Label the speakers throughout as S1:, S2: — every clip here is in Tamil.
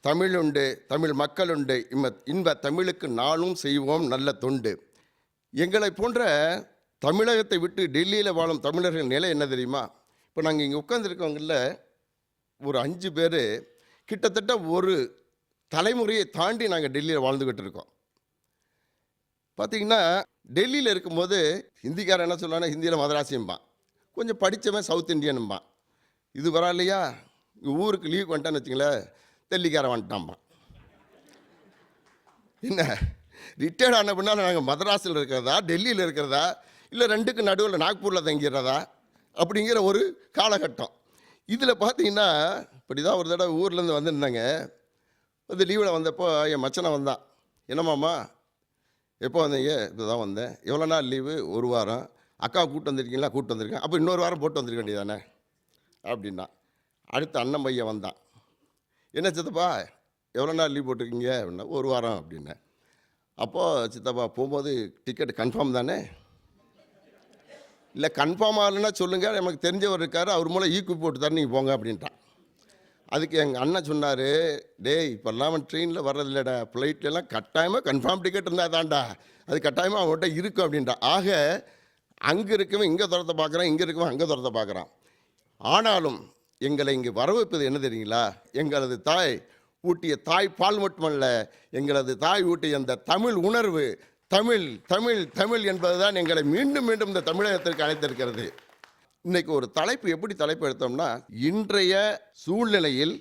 S1: தமிழுண்டு, தமிழ் மக்களுண்டு, இன்ப தமிழுக்கு நாளும் செய்வோம் நல்ல தொண்டு. எங்களை போன்ற தமிழகத்தை விட்டு டெல்லியில் வாழும் தமிழர்கள் நிலை என்ன தெரியுமா? இப்போ நாங்கள் இங்கே உட்காந்துருக்கவங்கள ஒரு 5 பேர் கிட்டத்தட்ட ஒரு தலைமுறையை தாண்டி நாங்கள் டெல்லியில் வாழ்ந்துக்கிட்டு இருக்கோம். பார்த்திங்கன்னா டெல்லியில் இருக்கும்போது ஹிந்திக்காரன் என்ன சொல்லுவானா, ஹிந்தியில் மதராசியம்பான், கொஞ்சம் படித்தவன் சவுத் இண்டியனும்பான். இது வரா இல்லையா, ஊருக்கு லீவ் வந்துட்டான்னு வச்சுங்களேன், டெல்லிக்காரன் வந்துட்டான்பான். என்ன ரிட்டையர்ட் ஆன பின்னால் நாங்கள் மதராஸில் இருக்கிறதா, டெல்லியில் இருக்கிறதா, இல்லை ரெண்டுக்கு நடுவில் நாக்பூரில் தங்கிடுறதா அப்படிங்கிற ஒரு காலகட்டம். இதில் பார்த்தீங்கன்னா இப்படி தான் ஒரு தடவை ஊர்லேருந்து வந்திருந்தாங்க. வந்து லீவில் வந்தப்போ என் மச்சனை வந்தான். என்னம்மாம்மா எப்போ வந்தீங்க? இப்போ தான் வந்தேன். எவ்வளோ நாள் லீவு? 1 வாரம். அக்கா கூப்பிட்டு வந்திருக்கீங்களா? கூப்பிட்டு வந்திருக்கேன். அப்போ இன்னொரு வாரம் போட்டு வந்திருக்க வேண்டியதானே அப்படின்னா. அடுத்து அண்ணன் பையன் வந்தான். என்ன சித்தப்பா எவ்வளோ நாள் லீவ் போட்டிருக்கீங்க அப்படின்னா, 1 வாரம் அப்படின்னேன். அப்போது சித்தப்பா போகும்போது டிக்கெட் கன்ஃபார்ம் தானே? இல்லை கன்ஃபார்ம் ஆகலைன்னா சொல்லுங்கள், நமக்கு தெரிஞ்சவர் இருக்கார், அவர் மூலம் ஈக்குவி போட்டு தர நீங்கள் போங்க அப்படின்ட்டான். அதுக்கு எங்கள் அண்ணன் சொன்னார், டேய் இப்போல்லாம் அவன் ட்ரெயினில் வர்றதில்லடா, ஃப்ளைட்லாம் கட்டாயமாக கன்ஃபார்ம் டிக்கெட் இருந்தால் தான்டா, அது கட்டாயமாக அவன்கிட்ட இருக்கும் அப்படின்ட்டான். ஆக அங்கே இருக்கவன் இங்கே துரத்தை பார்க்குறான், இங்கே இருக்கவன் அங்கே துரத்தை பார்க்குறான். ஆனாலும் எங்களை இங்கே வரவேற்பது என்ன தெரியுங்களா? எங்களது தாய் ஊட்டிய தாய் பால் மட்டுமல்ல, எங்களது தாய் ஊட்டிய அந்த தமிழ் உணர்வு, தமிழ் தமிழ் தமிழ் என்பது தான் எங்களை மீண்டும் மீண்டும் இந்த தமிழகத்திற்கு அழைத்திருக்கிறது. இன்றைக்கி ஒரு தலைப்பு எப்படி தலைப்பு எடுத்தோம்னா, இன்றைய சூழ்நிலையில்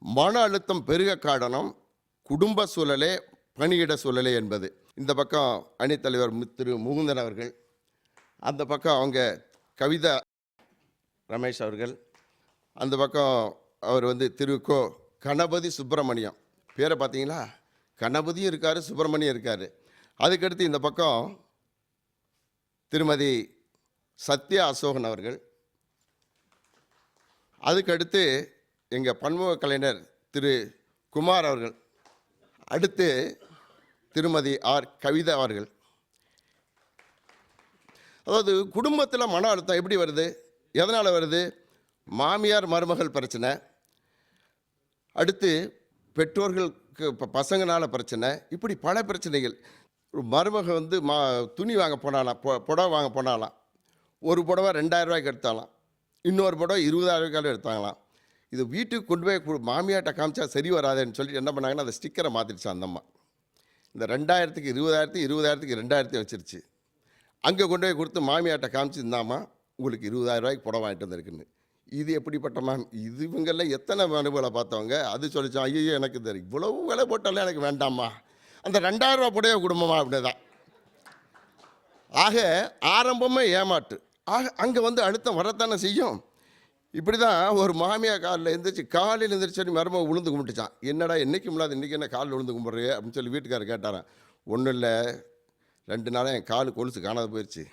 S1: மன அழுத்தம் பெருக காரணம் குடும்ப சூழலே பணியிட சூழலே என்பது. இந்த பக்கம் அணித்தலைவர் திரு முகுந்தன் அவர்கள், அந்த பக்கம் அவங்க கவிதா ரமேஷ் அவர்கள், அந்த பக்கம் அவர் திரு கோ கணபதி சுப்பிரமணியம். பேரை பார்த்தீங்களா, கணபதியும் இருக்கார், சுப்பிரமணியம் இருக்கார். அதுக்கடுத்து இந்த பக்கம் திருமதி சத்யா அசோகன் அவர்கள். அதுக்கடுத்து எங்கள் பன்முக கலைஞர் திரு குமார் அவர்கள். அடுத்து திருமதி ஆர் கவிதா அவர்கள். அதாவது குடும்பத்தில் மன அழுத்தம் எப்படி வருது, எதனால் வருது? மாமியார் மருமகள் பிரச்சனை, அடுத்து பெற்றோர்களுக்கு பசங்களால் பிரச்சனை, இப்படி பல பிரச்சனைகள். ஒரு மருமக துணி வாங்க போனாலாம், புடவை வாங்க போனாலாம், ஒரு புடவை 2000 ரூபாய்க்கு எடுத்தாலாம், இன்னொரு புடவை 20,000 ரூபாய்க்கு எடுத்தாங்களாம். இது வீட்டுக்கு கொண்டு போய் மாமியார்கிட்ட காமிச்சா சரி வராதுன்னு சொல்லிட்டு என்ன பண்ணாங்கன்னா, அந்த ஸ்டிக்கரை மாற்றிடுச்சு அந்த அம்மா. இந்த 2000க்கு 20,000, 20,000க்கு 2000 வச்சிருச்சு. அங்கே கொண்டு போய் கொடுத்து மாமியார்கிட்ட காமிச்சு, இந்தாம்மா உங்களுக்கு 20,000 ரூபாய்க்கு புடவை வாங்கிட்டு வந்திருக்குன்னு. இது எப்படிப்பட்ட இது இவங்கெல்லாம் எத்தனை மனுகளை பார்த்தவங்க. அது சொல்லிச்சான், ஐயோ எனக்கு தெரியும், இவ்வளவு விலை போட்டாலும் எனக்கு வேண்டாம்மா, அந்த 2000 ரூபா புடவை குடும்பமா அப்படிதான். ஆக ஆரம்பமே ஏமாட்டு. ஆக அங்கே அழுத்தம் வரத்தானே செய்யும். இப்படி தான் ஒரு மாமியார் காலையில் எழுந்திரிச்சு மருமக விழுந்து கும்பிட்டுச்சான். என்னடா என்றைக்கும் இல்லாத இன்றைக்கி என்ன காலில் விழுந்து கும்பிட்றே அப்படின்னு சொல்லி வீட்டுக்காரர் கேட்டாரான். ஒன்றும் இல்லை, 2 நாளாக என் காலு கொலுசு காணாத போயிடுச்சு,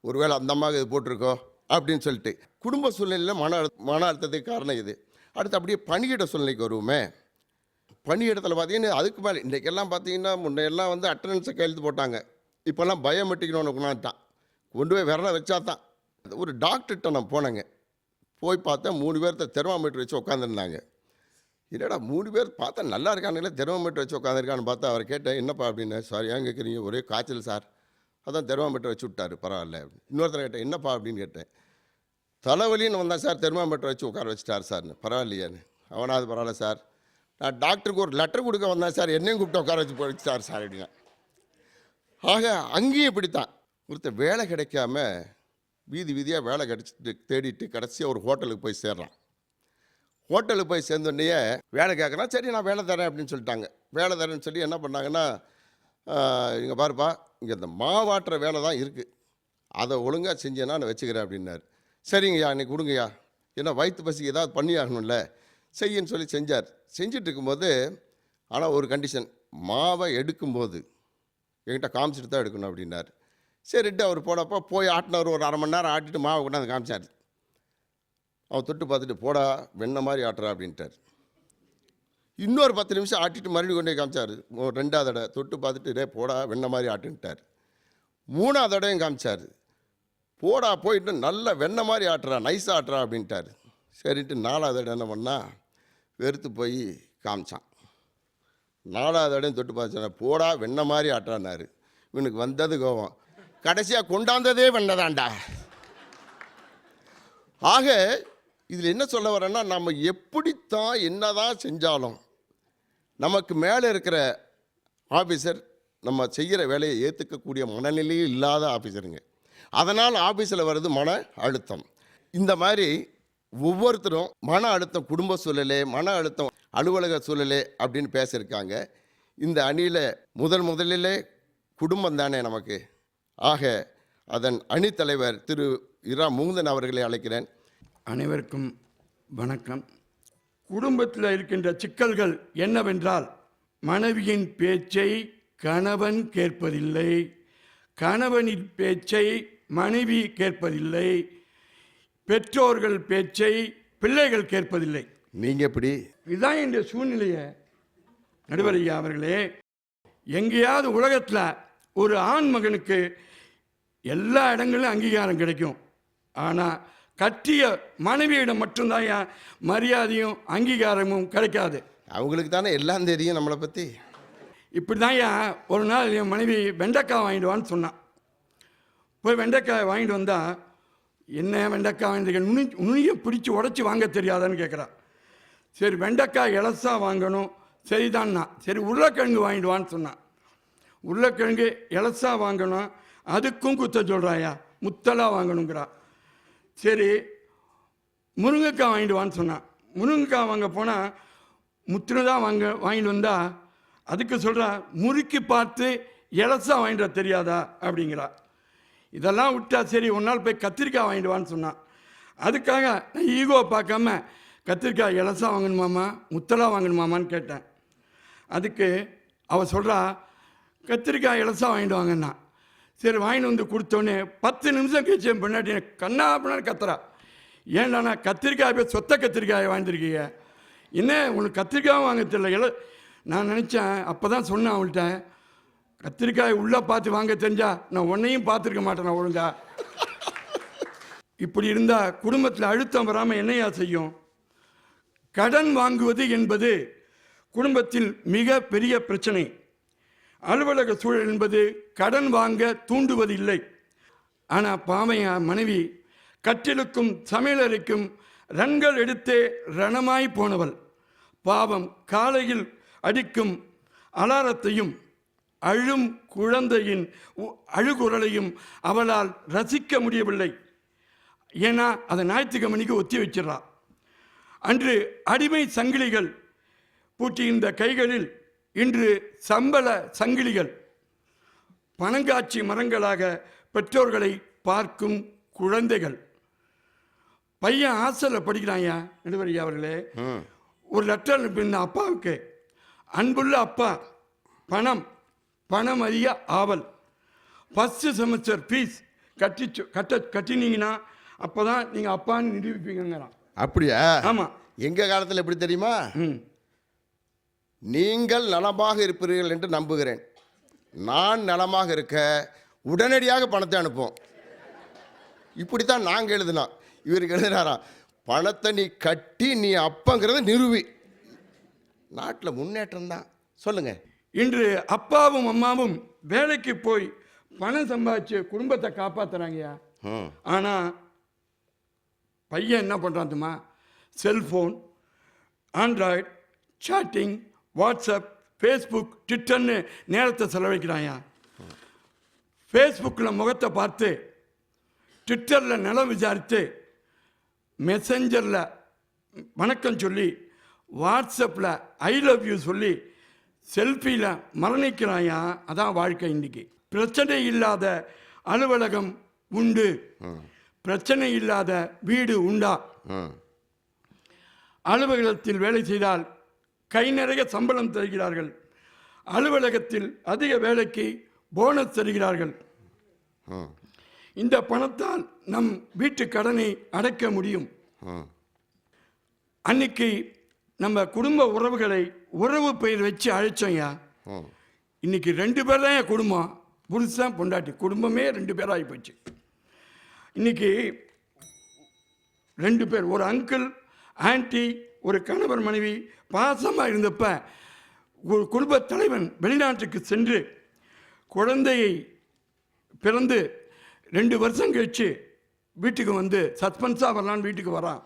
S1: ஒருவேளை அந்த அம்மாவுக்கு இது போட்டிருக்கோ அப்படின்னு சொல்லிட்டு குடும்ப சூழ்நிலையில் மன அழுத்தத்துக்கு காரணம் இது. அடுத்து அப்படியே பணியிட சூழ்நிலைக்கு வருவோமே. பணியிடத்தில் பார்த்தீங்கன்னா அதுக்கு மேலே இன்றைக்கெல்லாம் பார்த்தீங்கன்னா முன்னையெல்லாம் வந்து அட்டண்டன்ஸை கையெழுத்து போட்டாங்க. இப்போல்லாம் பயோமெட்ரிக்னு ஒன்று கொண்டாந்துட்டான். கொண்டு போய் விரலை வச்சா தான். ஒரு டாக்டர்கிட்ட நான் போனேங்க. போய் பார்த்தேன் 3 பேர்த்த தெர்மாமீட்டர் வச்சு உட்காந்துருந்தாங்க. இல்லைடா 3 பேர் பார்த்தா நல்லா இருக்கானுங்களே, தெர்மாமீட்டர் வச்சு உட்காந்துருக்கான்னு பார்த்தா அவரை கேட்டேன், என்னப்பா அப்படின்னு. சார் ஏன் கேட்குறீங்க, ஒரே காய்ச்சல் சார். அதான் தெர்மாமீட்டர் வச்சு விட்டாரு, பரவாயில்ல. இன்னொருத்தரை கேட்டேன், என்னப்பா அப்படின்னு கேட்டேன். தலைவலின்னு வந்தேன் சார், தெர்மாமீட்டர் வச்சு உட்கார வச்சுட்டார் சார்னு. பரவாயில்லையான்னு. அவனாவது பரவாயில்ல சார், நான் டாக்டருக்கு ஒரு லெட்டர் கொடுக்க வந்தேன் சார், என்னையும் கூப்பிட்டு உட்கார வச்சு போயிடுச்சார் சார் அப்படின்னா. ஆக அங்கேயும் இப்படித்தான். ஒருத்தர் வேலை கிடைக்காம வீதி வீதியாக வேலை கிடைச்சிட்டு தேடிட்டு கடைசியாக ஒரு ஹோட்டலுக்கு போய் சேர்றான். ஹோட்டலுக்கு போய் சேர்ந்தோடனே வேலை கேட்குறான். சரி நான் வேலை தரேன் அப்படின்னு சொல்லிட்டாங்க. வேலை தரேன்னு சொல்லி என்ன பண்ணாங்கன்னா, இங்கே பாருப்பா, இங்கே இந்த மாவாட்டுற வேலை தான் இருக்குது, அதை ஒழுங்காக செஞ்சேன்னா நான் வச்சுக்கிறேன் அப்படின்னாரு. சரிங்கய்யா இன்னைக்கு கொடுங்கய்யா, ஏன்னா வயிற்று பசிக்கு ஏதாவது பண்ணி ஆகணும்ல, செய்யன்னு சொல்லி செஞ்சார். செஞ்சுட்டு இருக்கும்போது ஆனால் ஒரு கண்டிஷன், மாவை எடுக்கும்போது என்கிட்ட காமிச்சிட்டு தான் எடுக்கணும் அப்படின்னாரு. சரிட்டு அவர் போனப்போ போய் ஆட்டினவர் ஒரு 1/2 மணி நேரம் ஆட்டிட்டு மாவை கொண்டாந்து காமிச்சார். அவன் தொட்டு பார்த்துட்டு போடா வெண்ணெய் மாதிரி ஆட்டுறா அப்படின்ட்டார். இன்னொரு 10 நிமிஷம் ஆட்டிட்டு மறுபடியும் கொண்டு போய் காமிச்சார். 2வது தடவை தொட்டு பார்த்துட்டு போடா வெண்ணெய் மாதிரி ஆட்டுன்ட்டார். 3வது தடவையும் காமிச்சார். போடா போயிட்டு நல்ல வெண்ணெய் மாதிரி ஆட்டுறா, நைஸாக ஆட்டுறா அப்படின்ட்டார். சரின்ட்டு 4வது தடவை என்ன பண்ணா, வெறுத்து போய் காமிச்சான். 4வது தடவையும் தொட்டு பார்த்து போடா வெண்ணெய் மாதிரி ஆட்டுறான்னாரு. இவனுக்கு வந்தது கோபம். கடைசியாக கொண்டாந்ததே வெண்ணதாண்டா. ஆக இதில் என்ன சொல்ல வரேன்னா, நம்ம எப்படித்தான் என்னதான் செஞ்சாலும் நமக்கு மேலே இருக்கிற ஆஃபீஸர் நம்ம செய்கிற வேலையை ஏற்றுக்கக்கூடிய மனநிலையும் இல்லாத ஆஃபீஸருங்க. அதனால் ஆஃபீஸில் வர்றது மன அழுத்தம். இந்த மாதிரி ஒவ்வொருத்தரும் மன அழுத்தம், குடும்ப சூழலே, மன அழுத்தம், அலுவலக சூழலே அப்படின்னு பேசியிருக்காங்க. இந்த அணியில் முதலிலே குடும்பம் தானே நமக்கு. ஆக அதன் அணித்தலைவர் திரு இரா முகுந்தன் அவர்களை அழைக்கிறேன்.
S2: அனைவருக்கும் வணக்கம். குடும்பத்தில் இருக்கின்ற சிக்கல்கள் என்னவென்றால், மனைவியின் பேச்சை கணவன் கேட்பதில்லை, கணவனின் பேச்சை மனைவி கேட்பதில்லை, பெற்றோர்கள் பேச்சை பிள்ளைகள் கேட்பதில்லை.
S1: நீங்கள் எப்படி?
S2: இதுதான் இந்த சூழ்நிலையை நடுவர் ஐயா அவர்களே. எங்கேயாவது உலகத்தில் ஒரு ஆண் மகனுக்கு எல்லா இடங்களிலும் அங்கீகாரம் கிடைக்கும். ஆனால் கட்டிய மனைவியிடம் மட்டும்தான் மரியாதையும் அங்கீகாரமும் கிடைக்காது.
S1: அவங்களுக்கு தானே எல்லாம் தெரியும் நம்மளை பற்றி.
S2: இப்படி தான் ஒரு நாள் என் மனைவி வெண்டைக்காய் வாங்கிட்டு வான்னு சொன்னான். போய் வெண்டைக்காய் வாங்கிட்டு வந்தால், என்ன வெண்டைக்காய் வாங்கிட்டு நுனியை பிடிச்சி உடச்சி வாங்க தெரியாதான்னு கேட்குறான். சரி வெண்டைக்காய் இலசா வாங்கணும், சரிதான்னா. சரி உருளைக்கிழங்கு வாங்கிட்டு வான்னு சொன்னான். உருளைக்கிழங்கு இலசா வாங்கணும், அதுக்கும் குத்த சொல்கிறாயா, முத்தலாக வாங்கணுங்கிறா. சரி முருங்கைக்காய் வாங்கிட்டு வான்னு சொன்னான். முருங்கைக்காய் வாங்க போனால் முத்துனதான் வாங்கிட்டு வந்தால் அதுக்கு சொல்கிறா, முறுக்கி பார்த்து இலசா வாங்கிட்டு தெரியாதா அப்படிங்கிறா. இதெல்லாம் விட்டா சரி ஒரு நாள் போய் கத்திரிக்காய் வாங்கிட்டு வான்னு சொன்னான். அதுக்காக நான் ஈகோவை பார்க்காம கத்திரிக்காய் இலசா வாங்கணுமாம்மா முத்தலாக வாங்கணுமாமான்னு கேட்டேன். அதுக்கு அவள் சொல்கிறா, கத்திரிக்காய் இலசா வாங்கிட்டு வாங்கன்னா. சரி வாங்கிட்டு வந்து கொடுத்தோன்னே 10 நிமிஷம் கழிச்சு என் பொண்டாட்டி கண்ணா அப்படின்னு கத்துறா. ஏன்டாண்ணா கத்திரிக்காய் போய் சொத்த கத்திரிக்காயை வாங்கியிருக்கீங்க, என்ன உனக்கு கத்திரிக்காயும் வாங்க தெரியல. நான் நினச்சேன், அப்போ தான் சொன்னேன் அவள்கிட்ட, கத்திரிக்காய் உள்ளே பார்த்து வாங்க தெரிஞ்சா நான் உன்னையும் பார்த்துருக்க மாட்டேன் நான் ஒழுங்கா. இப்படி இருந்தால் குடும்பத்தில் அழுத்தம் வராமல் என்னையா செய்யும்? கடன் வாங்குவது என்பது குடும்பத்தில் மிக பெரிய பிரச்சனை. அலுவலக சூழல் என்பது கடன் வாங்க தூண்டுவது இல்லை. ஆனால் பாவையா மனைவி கட்டிலுக்கும் சமையலறைக்கும் ரன்கள் எடுத்தே ரணமாய் போனவள். பாவம் காலையில் அடிக்கும் அலாரத்தையும் அழும் குழந்தையின் அழுகுரலையும் அவளால் ரசிக்க முடியவில்லை. ஏன்னா அதை ஞாயிற்றுக்கிழமைக்கு ஒத்தி வச்சிடறா. அன்று அடிமை சங்கிலிகள் பூட்டியிருந்த கைகளில் இன்று சம்பள சங்கிலிகள். பனங்காட்சி மரங்களாக பெற்றோர்களை பார்க்கும் குழந்தைகள். பையன் ஹாஸ்டலில் படிக்கிறாயா நடுவரையா அவர்களே. ஒரு லெட்டர் அனுப்பியிருந்த அப்பாவுக்கு, அன்புள்ள அப்பா, பணம் அறிய ஆவல், 1st செமஸ்டர் ஃபீஸ் கட்டினீங்கன்னா அப்போ தான் நீங்கள் அப்பான்னு நிரூபிப்பீங்கிறான்.
S1: அப்படியா?
S2: ஆமாம்.
S1: எங்கள் காலத்தில் எப்படி தெரியுமா? நீங்கள் நலமாக இருப்பீர்கள் என்று நம்புகிறேன், நான் நலமாக இருக்க உடனடியாக பணத்தை அனுப்புவோம். இப்படித்தான் நாங்கள் எழுதினோம். இவருக்கு எழுதினாராம், பணத்தை நீ கட்டி நீ அப்பங்கிறத நிறுவி. நாட்டில் முன்னேற்றம் தான். சொல்லுங்க.
S2: இன்று அப்பாவும் அம்மாவும் வேலைக்கு போய் பணம் சம்பாதிச்சு குடும்பத்தை காப்பாற்றுறாங்கய்யா. ஆனால் பையன் என்ன பண்ணுறான்? Cellphone, android, chatting, WhatsApp, Facebook, ட்விட்டர்னு நேரத்தை செலவழிக்கிறாயா. ஃபேஸ்புக்கில் முகத்தை பார்த்து, ட்விட்டரில் நலம் விசாரித்து, மெசஞ்சரில் வணக்கம் சொல்லி, வாட்ஸ்அப்பில் ஐ லவ் யூ சொல்லி, செல்ஃபியில் மரணிக்கிறாயா. அதான் வாழ்க்கை. இன்றைக்கி பிரச்சனை இல்லாத அலுவலகம் உண்டு, பிரச்சனை இல்லாத வீடு உண்டா? அலுவலகத்தில் வேலை செய்தால் கை நிறைய சம்பளம் தருகிறார்கள், அலுவலகத்தில் அதிக வேலைக்கு போனஸ் தருகிறார்கள். இந்த பணத்தால் நம் வீட்டு கடனை அடைக்க முடியும். அன்னைக்கு நம்ம குடும்ப உறவுகளை உறவு பெயர் வச்சு அழைச்சோம்யா. இன்னைக்கு 2 பேர் தான் என் குடும்பம், புருஷன் பொண்டாட்டி. குடும்பமே 2 பேராகி போச்சு. இன்னைக்கு 2 பேர், ஒரு அங்கிள் ஆன்டி, ஒரு கணவர் மனைவி பாசமாக இருந்தப்ப ஒரு குடும்ப தலைவன் வெளிநாட்டுக்கு சென்று குழந்தையை பிறந்து 2 வருஷம் கழிச்சு வீட்டுக்கு வந்து சஸ்பென்ஸாக வரலான்னு வீட்டுக்கு வரான்.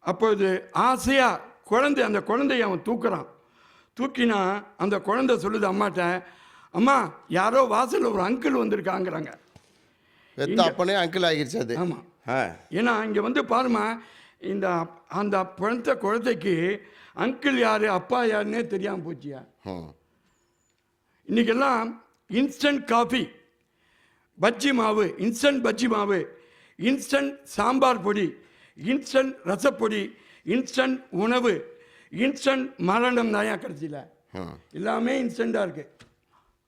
S2: அப்போது ஆசையாக அந்த குழந்தைய அவன் தூக்கினா அந்த குழந்தை சொல்லுது அம்மாட்ட, அம்மா யாரோ வாசலில் ஒரு அங்கிள் வந்திருக்காங்கிறாங்க.
S1: அப்பனே அங்கிள் ஆகிடுச்சு அது.
S2: ஆமாம். ஏன்னா இங்கே வந்து பாருமா, அந்த குழந்தைக்கு அங்கிள் யார் அப்பா யாருன்னே தெரியாமல் போச்சியா. இன்றைக்கெல்லாம் இன்ஸ்டன்ட் காஃபி, பஜ்ஜி மாவு, இன்ஸ்டன்ட் பஜ்ஜி மாவு, இன்ஸ்டன்ட் சாம்பார் பொடி, இன்ஸ்டன்ட் ரசப்பொடி, இன்ஸ்டன்ட் உணவு, இன்ஸ்டன்ட் மரணம் தாயா கடைசியில். எல்லாமே இன்ஸ்டண்ட்டாக இருக்கு.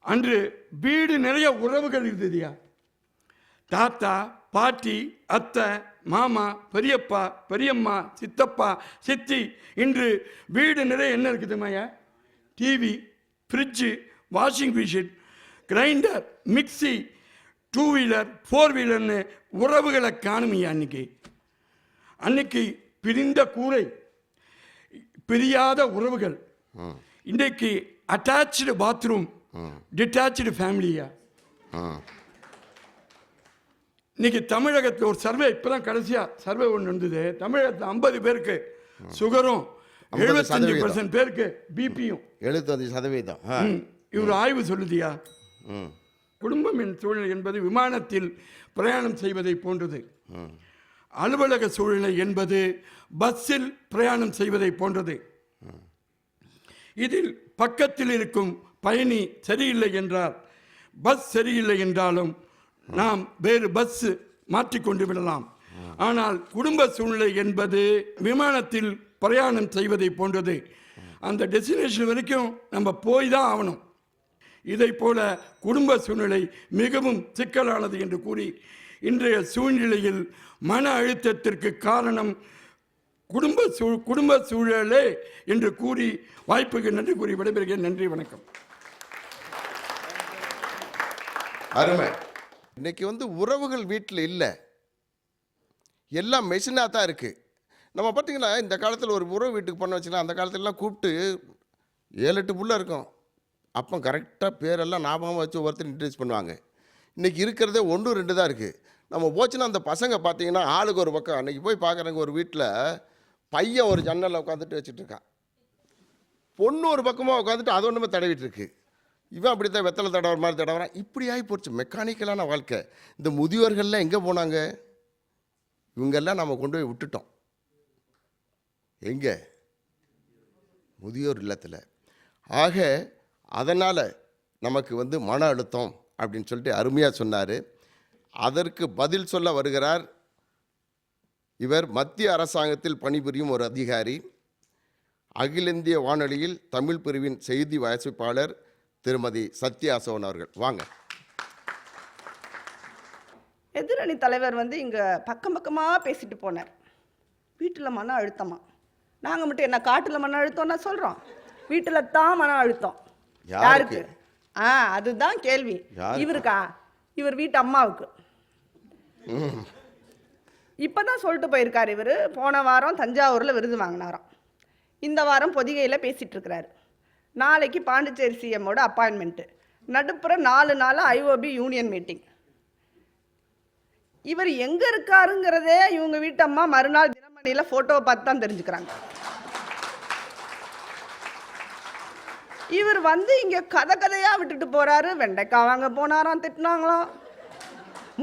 S2: அன்று வீடு நிறைய உறவுகள் இருந்ததுயா. தாத்தா, பாட்டி, அத்தை, மாமா, பெரியப்பா, பெரியம்மா, சித்தப்பா, சித்தி. இன்று வீடு நிறைய என்ன இருக்குதுமாயா? TV, fridge, washing machine, grinder, mixie, 2 wheeler 4 வீலர்னு உறவுகளை காணுமையா. அன்னைக்கு பிரிந்த கூரை, பிரியாத உறவுகள். இன்றைக்கு அட்டாச்சு பாத்ரூம், டிட்டாச்சு ஃபேமிலியா. இன்னைக்கு தமிழகத்தில் ஒரு சர்வே, இப்போதான் கடைசியாக சர்வே ஒன்று இருந்தது. தமிழகத்தில் 50 பேருக்கு சுகரும், 75% பேருக்கு பிபியும்,
S1: 75%.
S2: இவர் ஆய்வு சொல்லுதியா. குடும்பம் சூழ்நிலை என்பது விமானத்தில் பிரயாணம் செய்வதை போன்றது. அலுவலக சூழ்நிலை என்பது பஸ்ஸில் பிரயாணம் செய்வதை போன்றது. இதில் பக்கத்தில் இருக்கும் பயணி சரியில்லை என்றால், பஸ் சரியில்லை என்றாலும் நாம் வேறு பஸ் மாற்றிக்கொண்டு விடலாம். ஆனால் குடும்ப சூழ்நிலை என்பது விமானத்தில் பிரயாணம் செய்வதை போன்றது. அந்த டெஸ்டினேஷன் வரைக்கும் நம்ம போய் தான் ஆகணும். இதை போல குடும்ப சூழ்நிலை மிகவும் சிக்கலானது என்று கூறி, இன்றைய சூழ்நிலையில் மன அழுத்தத்திற்கு காரணம் குடும்ப சூழலே என்று கூறி வாய்ப்புக்கு நன்றி கூறி விடைபெறுகிறேன். நன்றி, வணக்கம்.
S1: அருமை. இன்னைக்கு வந்து உறவுகள் வீட்டில் இல்லை, எல்லாம் மெஷினாக தான் இருக்குது. நம்ம பார்த்தீங்கன்னா இந்த காலத்தில் ஒரு உறவு வீட்டுக்கு பண்ண வச்சுக்கலாம், அந்த காலத்துலலாம் கூப்பிட்டு 7-8 புள்ள இருக்கும். அப்போ கரெக்டாக பேரெல்லாம் ஞாபகமாக வச்சு ஒவ்வொருத்தர் இன்ட்ரடியூஸ் பண்ணுவாங்க. இன்றைக்கி இருக்கிறதே 1-2 தான் இருக்குது. நம்ம போச்சுன்னா அந்த பசங்க பார்த்தீங்கன்னா ஆளுக்கு ஒரு பக்கம். அன்றைக்கி போய் பார்க்குறவங்க ஒரு வீட்டில் பையன் ஒரு ஜன்னலில் உட்காந்துட்டு வச்சுட்ருக்கான், பொண்ணு ஒரு பக்கமாக உட்காந்துட்டு அது ஒன்றுமே தடவிட்டு இருக்கு. இவன் அப்படி தான் வெத்தலை தடவுற மாதிரி தடவுறான். இப்படி ஆகி போச்சு மெக்கானிக்கலான வாழ்க்கை. இந்த முதியோர்கள்லாம் எங்கே போனாங்க? இவங்கெல்லாம் நம்ம கொண்டு போய் விட்டுட்டோம். எங்கே? முதியோர் இல்லத்தில். ஆக அதனால் நமக்கு வந்து மன அழுத்தம் அப்படின்னு சொல்லிட்டு அருமையாக சொன்னார். அதற்கு பதில் சொல்ல வருகிறார் இவர். மத்திய அரசாங்கத்தில் பணிபுரியும் ஒரு அதிகாரி, அகில இந்திய வானொலியில் தமிழ் பிரிவின் செய்தி வாசிப்பாளர் திருமதி சத்யா சோன் அவர்கள். வாங்க.
S3: எதிரணி தலைவர் வந்து இங்கே பக்கம் பக்கமாக பேசிட்டு போனார். வீட்டில் மன அழுத்தமா? நாங்கள் மட்டும் என்ன காட்டில் மன அழுத்தம்னா சொல்கிறோம்? வீட்டில் தான் மன அழுத்தம். யாருக்கு? அதுதான் கேள்வி. இவருக்கா? இவர் வீட்டு அம்மாவுக்கு. இப்போ தான் சொல்லிட்டு போயிருக்காரு இவர். போன வாரம் தஞ்சாவூரில் விருது வாங்கினாராம். இந்த வாரம் பொதிகையில் பேசிகிட்டு இருக்கிறாரு. நாளைக்கு பாண்டிச்சேரி சிஎம்மோட அப்பாயின்மெண்ட்டு. நடுப்புற 4 நாள் ஐஓபி யூனியன் மீட்டிங். இவர் எங்கே இருக்காருங்கிறதே இவங்க வீட்டு அம்மா மறுநாள் தினமணியில் ஃபோட்டோவை பார்த்து தான் தெரிஞ்சுக்கிறாங்க. இவர் வந்து இங்கே கதையாக விட்டுட்டு போகிறாரு. வெண்டைக்காய் வாங்க போனாராம், திட்டினாங்களாம்.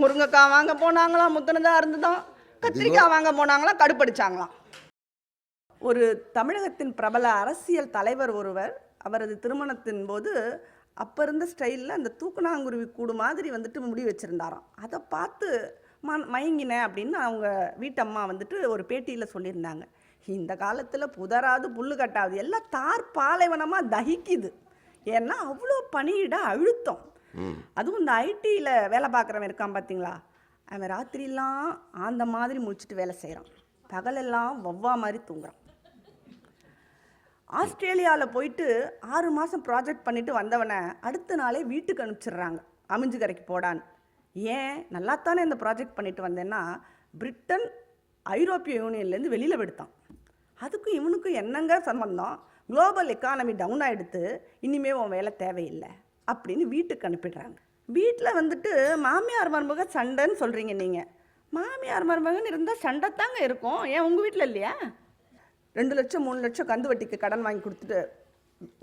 S3: முருங்கைக்காய் வாங்க போனாங்களாம், முத்தினதாக இருந்துதான். கத்திரிக்காய் வாங்க போனாங்களாம், கடுப்படிச்சாங்களாம். ஒரு தமிழகத்தின் பிரபல அரசியல் தலைவர் ஒருவர் அவரது திருமணத்தின் போது அப்போ இருந்த ஸ்டைலில் அந்த தூக்குனாங்குருவி கூடு மாதிரி வந்துட்டு முடி வச்சுருந்தாராம். அதை பார்த்து மயங்கினேன் அப்படின்னு அவங்க வீட்டம்மா வந்துட்டு ஒரு பேட்டியில் சொல்லியிருந்தாங்க. இந்த காலத்தில் புதராது புல்லு கட்டாது, எல்லாம் தார் பாலைவனமாக தகிக்குது. ஏன்னா அவ்வளோ பணியிட அழுத்தம். அதுவும் இந்த ஐடியில் வேலை பார்க்குறவன் இருக்கான் பார்த்தீங்களா, அவன் ராத்திரிலாம் அந்த மாதிரி முடிச்சுட்டு வேலை செய்கிறான், பகலெல்லாம் வவ்வா மாதிரி தூங்குறான். ஆஸ்திரேலியாவில் போயிட்டு 6 மாதம் ப்ராஜெக்ட் பண்ணிவிட்டு வந்தவனை அடுத்த நாளே வீட்டுக்கு அனுப்பிச்சிடுறாங்க, அமைஞ்சு கரைக்கு போடான்னு. ஏன்? நல்லாத்தானே இந்த ப்ராஜெக்ட் பண்ணிட்டு வந்தேன்னா பிரிட்டன் ஐரோப்பிய யூனியன்லேருந்து வெளியில் விடுத்தான். அதுக்கும் இவனுக்கும் என்னங்க சம்பந்தம்? குளோபல் எக்கானமி டவுன் ஆகிடுத்து, இனிமே உன் வேலை தேவையில்லை அப்படின்னு வீட்டுக்கு அனுப்பிடுறாங்க. வீட்டில் வந்துட்டு மாமியார் மருமக சண்டைன்னு சொல்கிறீங்க நீங்கள். மாமியார் மருமகன் இருந்தால் சண்டை தாங்க இருக்கும். ஏன் உங்கள் வீட்டில் இல்லையா? 2 லட்சம் 3 லட்சம் கந்து வட்டிக்கு கடன் வாங்கி கொடுத்துட்டு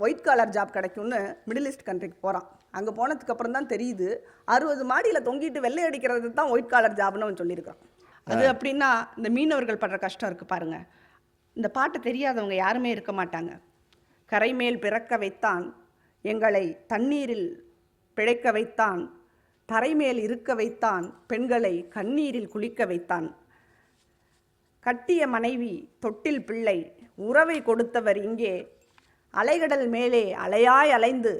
S3: ஒயிட் காலர் ஜாப் கிடைக்கும்னு மிடில் ஈஸ்ட் கண்ட்ரிக்கு போகிறான். அங்கே போனதுக்கப்புறம் தான் தெரியுது 60 மாடியில் தொங்கிட்டு வெள்ளை அடிக்கிறது தான் ஒயிட் காலர் ஜாப்னு அவன் சொல்லியிருக்கான். அது அப்படின்னா இந்த மீனவர்கள் படுற கஷ்டம் இருக்குது பாருங்கள். இந்த பாட்டு தெரியாதவங்க யாருமே இருக்க மாட்டாங்க. கரை மேல் பிறக்க வைத்தான், எங்களை தண்ணீரில் பிழைக்க வைத்தான், தரைமேல் இருக்க வைத்தான், பெண்களை கண்ணீரில் குளிக்க வைத்தான், கட்டிய மனைவி தொட்டில் பிள்ளை, உறவை கொடுத்தவர் இங்கே, அலைகடல் மேலே அலையாய் அலைந்து